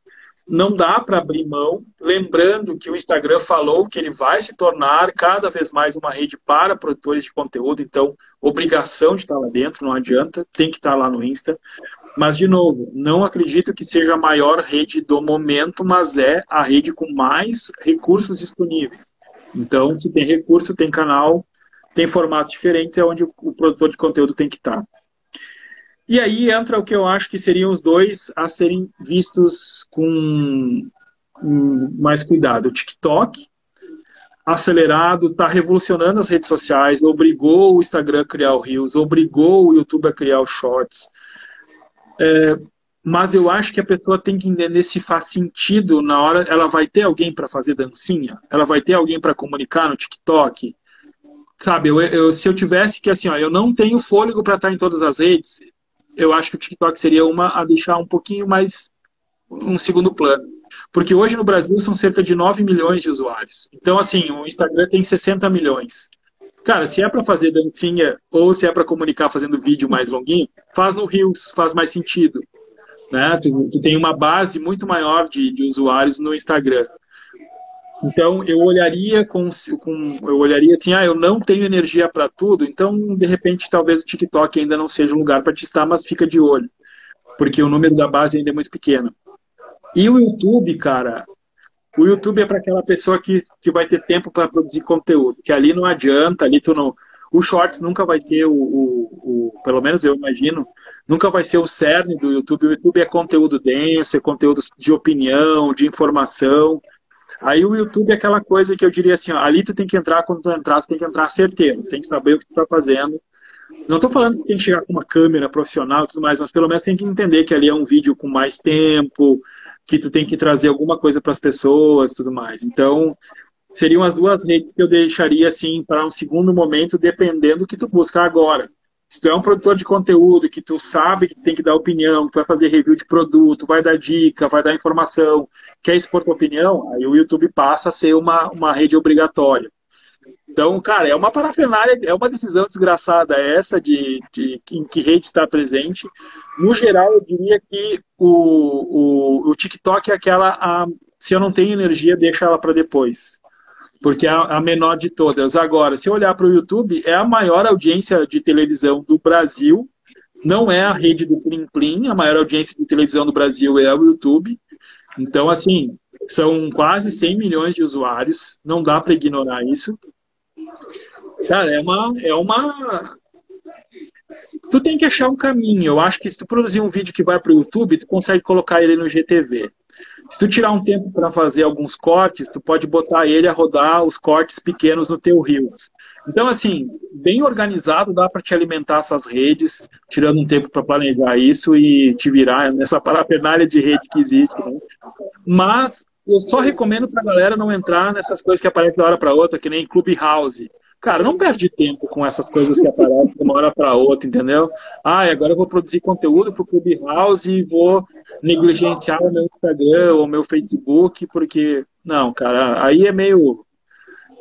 Não dá para abrir mão, lembrando que o Instagram falou que ele vai se tornar cada vez mais uma rede para produtores de conteúdo, então obrigação de estar lá dentro, não adianta, tem que estar lá no Insta. Mas, de novo, não acredito que seja a maior rede do momento, mas é a rede com mais recursos disponíveis. Então, se tem recurso, tem canal, tem formatos diferentes, é onde o produtor de conteúdo tem que estar. E aí entra o que eu acho que seriam os dois a serem vistos com mais cuidado. O TikTok, acelerado, está revolucionando as redes sociais, obrigou o Instagram a criar o Reels, obrigou o YouTube a criar o Shorts. Mas eu acho que a pessoa tem que entender se faz sentido na hora. Ela vai ter alguém para fazer dancinha? Ela vai ter alguém para comunicar no TikTok? Sabe, se eu tivesse que, assim, ó, eu não tenho fôlego para estar em todas as redes, eu acho que o TikTok seria uma a deixar um pouquinho mais um segundo plano. Porque hoje no Brasil são cerca de 9 milhões de usuários. Então, assim, o Instagram tem 60 milhões. Cara, se é para fazer dancinha ou se é para comunicar fazendo vídeo mais longuinho, faz no Reels, faz mais sentido, né? Tu tem uma base muito maior de usuários no Instagram. Então, eu olharia eu olharia assim, eu não tenho energia para tudo, então, de repente, talvez o TikTok ainda não seja um lugar para testar, mas fica de olho, porque o número da base ainda é muito pequeno. E o YouTube, cara, o YouTube é para aquela pessoa que vai ter tempo para produzir conteúdo, que ali não adianta, ali tu não... O Shorts nunca vai ser pelo menos eu imagino, nunca vai ser o cerne do YouTube. O YouTube é conteúdo denso, é conteúdo de opinião, de informação. Aí o YouTube é aquela coisa que eu diria assim, ó, ali tu tem que entrar, quando tu entrar, tu tem que entrar certeiro, tem que saber o que tu tá fazendo. Não estou falando que tem que chegar com uma câmera profissional e tudo mais, mas pelo menos tem que entender que ali é um vídeo com mais tempo, que tu tem que trazer alguma coisa para as pessoas e tudo mais. Então, seriam as duas redes que eu deixaria assim para um segundo momento, dependendo do que tu busca agora. Se tu é um produtor de conteúdo, que tu sabe que tem que dar opinião, que tu vai fazer review de produto, vai dar dica, vai dar informação, quer expor tua opinião, aí o YouTube passa a ser uma rede obrigatória. Então, cara, é uma parafernália, é uma decisão desgraçada essa de em que rede está presente. No geral, eu diria que o TikTok é aquela, se eu não tenho energia, deixa ela para depois. Porque é a menor de todas. Agora, se eu olhar para o YouTube, é a maior audiência de televisão do Brasil. Não é a rede do Plim Plim, a maior audiência de televisão do Brasil é o YouTube. Então, assim, são quase 100 milhões de usuários. Não dá para ignorar isso. Cara, Tu tem que achar um caminho. Eu acho que se tu produzir um vídeo que vai para o YouTube, tu consegue colocar ele no GTV. Se tu tirar um tempo para fazer alguns cortes, tu pode botar ele a rodar os cortes pequenos no teu Reels. Então, assim, bem organizado, dá para te alimentar essas redes, tirando um tempo para planejar isso e te virar nessa parafernália de rede que existe, né? Mas eu só recomendo para a galera não entrar nessas coisas que aparecem de uma hora para outra, que nem Clubhouse. Cara, não perde tempo com essas coisas que aparecem de uma hora para outra, entendeu? Agora eu vou produzir conteúdo para o Clubhouse e vou negligenciar o meu Instagram ou o meu Facebook, porque... Não, cara, aí é meio...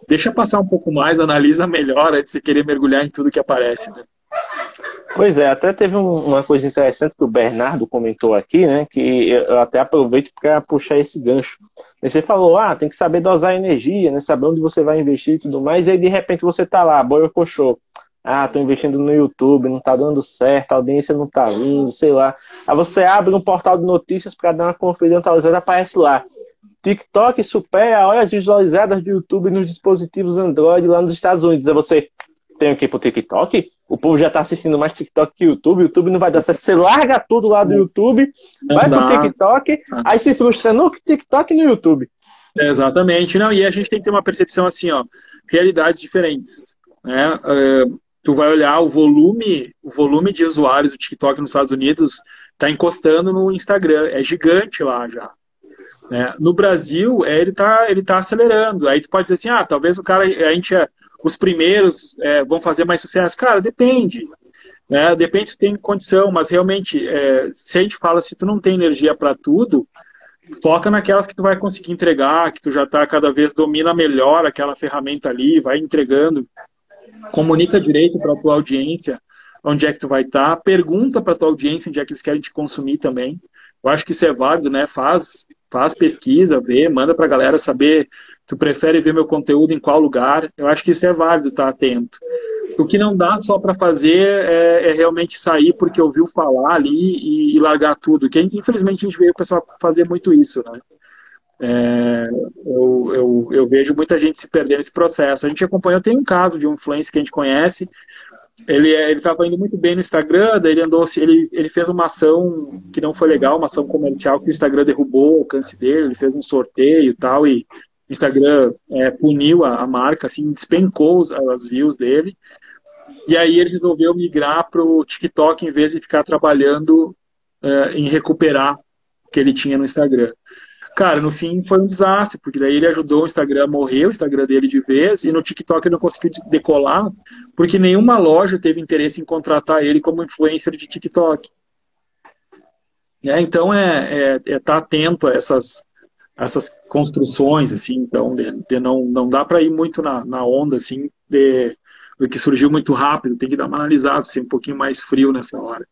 Deixa passar um pouco mais, analisa melhor antes de você querer mergulhar em tudo que aparece, né? Pois é, até teve uma coisa interessante que o Bernardo comentou aqui, né? Que eu até aproveito para puxar esse gancho. Você falou, tem que saber dosar a energia, né? Saber onde você vai investir e tudo mais, e aí de repente você tá lá, borocochô. Tô investindo no YouTube, não tá dando certo, a audiência não tá vindo, sei lá. Aí você abre um portal de notícias para dar uma conferida atualizada, aparece lá. TikTok supera horas visualizadas do YouTube nos dispositivos Android lá nos Estados Unidos. Aí você tem que ir pro TikTok? O povo já tá assistindo mais TikTok que YouTube. O YouTube não vai dar certo. Você larga tudo lá do YouTube, vai pro TikTok, aí se frustra no TikTok e no YouTube. Exatamente. Não, e a gente tem que ter uma percepção assim, ó, realidades diferentes, né? Tu vai olhar o volume de usuários do TikTok nos Estados Unidos tá encostando no Instagram. É gigante lá já. Né? No Brasil, ele tá acelerando. Aí tu pode dizer assim, talvez o cara, os primeiros vão fazer mais sucesso. Cara, depende. Né? Depende se tem condição, mas realmente, se a gente fala, se tu não tem energia para tudo, foca naquelas que tu vai conseguir entregar, que tu já tá cada vez domina melhor aquela ferramenta ali, vai entregando. Comunica direito para a tua audiência onde é que tu vai estar, pergunta para a tua audiência onde é que eles querem te consumir também. Eu acho que isso é válido, né? Faz pesquisa, vê, manda pra galera saber, tu prefere ver meu conteúdo em qual lugar. Eu acho que isso é válido, tá atento. O que não dá só para fazer é realmente sair porque ouviu falar ali e largar tudo. Que infelizmente a gente vê o pessoal fazer muito isso, né? Eu vejo muita gente se perder nesse processo. A gente acompanhou, tem um caso de um influencer que a gente conhece. Ele estava indo muito bem no Instagram, daí ele fez uma ação que não foi legal, uma ação comercial que o Instagram derrubou o alcance dele, ele fez um sorteio e tal, e o Instagram puniu a marca, assim, despencou as views dele, e aí ele resolveu migrar para o TikTok em vez de ficar trabalhando em recuperar o que ele tinha no Instagram. Cara, no fim foi um desastre, porque daí ele ajudou o Instagram a morrer, o Instagram dele de vez, e no TikTok ele não conseguiu decolar, porque nenhuma loja teve interesse em contratar ele como influencer de TikTok. Então tá atento a essas construções, assim, então não dá para ir muito na onda, assim, que surgiu muito rápido, tem que dar uma analisada, ser um pouquinho mais frio nessa hora.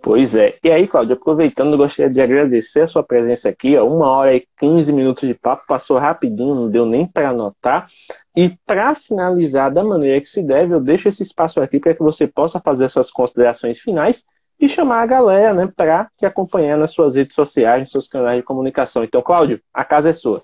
Pois é. E aí, Cláudio, aproveitando, eu gostaria de agradecer a sua presença aqui. Ó, 1 hora e 15 minutos de papo, passou rapidinho, não deu nem para anotar. E para finalizar da maneira que se deve, eu deixo esse espaço aqui para que você possa fazer suas considerações finais e chamar a galera, né, para te acompanhar nas suas redes sociais, nos seus canais de comunicação. Então, Cláudio, a casa é sua.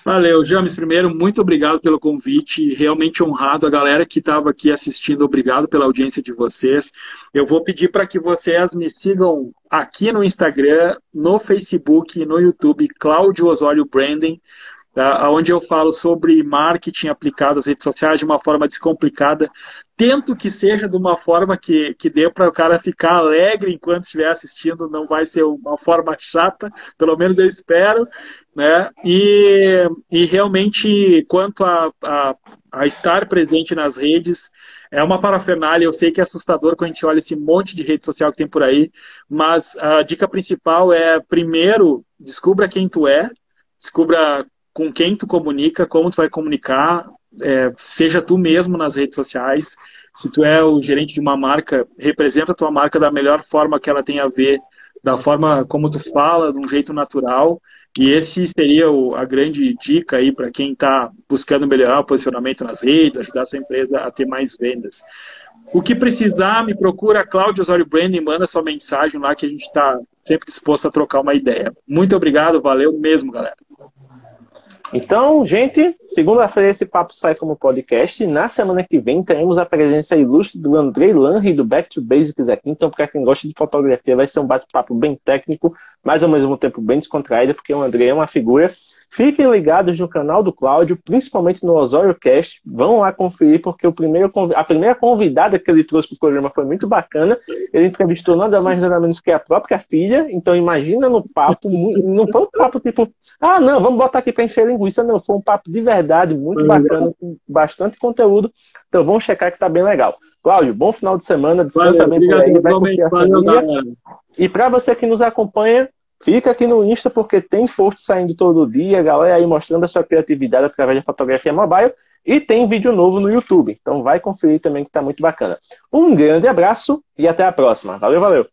Valeu, James. Primeiro, muito obrigado pelo convite. Realmente honrado. A galera que estava aqui assistindo, obrigado pela audiência de vocês. Eu vou pedir para que vocês me sigam aqui no Instagram, no Facebook e no YouTube, Cláudio Osório Branding, tá? Onde eu falo sobre marketing aplicado às redes sociais de uma forma descomplicada. Tento que seja de uma forma que dê para o cara ficar alegre enquanto estiver assistindo, não vai ser uma forma chata, pelo menos eu espero, né? E realmente, quanto a estar presente nas redes, é uma parafernália. Eu sei que é assustador quando a gente olha esse monte de rede social que tem por aí, mas a dica principal é, primeiro, descubra quem tu é, descubra com quem tu comunica, como tu vai comunicar, seja tu mesmo nas redes sociais. Se tu é o gerente de uma marca, representa a tua marca da melhor forma que ela tem a ver, da forma como tu fala, de um jeito natural. E esse seria a grande dica aí para quem está buscando melhorar o posicionamento nas redes, ajudar a sua empresa a ter mais vendas. O que precisar, me procura, Cláudio Osório Branding, manda sua mensagem lá que a gente está sempre disposto a trocar uma ideia. Muito obrigado, valeu mesmo, galera. Então, gente, segunda-feira esse papo sai como podcast. Na semana que vem teremos a presença ilustre do Andrei Lanri do Back to Basics aqui. Então, para quem gosta de fotografia, vai ser um bate-papo bem técnico, mas ao mesmo tempo bem descontraído, porque o Andrei é uma figura. Fiquem ligados no canal do Cláudio, principalmente no Osório Cast. Vão lá conferir, porque a primeira convidada que ele trouxe para o programa foi muito bacana. Ele entrevistou nada mais nada menos que a própria filha. Então imagina no papo, não foi um papo tipo, não, vamos botar aqui para encher linguiça. Não, foi um papo de verdade, muito bacana, com bastante conteúdo. Então vamos checar que tá bem legal. Cláudio, bom final de semana, descansa bem por aí, vai curtir a família. E para você que nos acompanha, fica aqui no Insta, porque tem post saindo todo dia, galera aí mostrando a sua criatividade através da fotografia mobile, e tem vídeo novo no YouTube. Então vai conferir também que tá muito bacana. Um grande abraço e até a próxima. Valeu, valeu!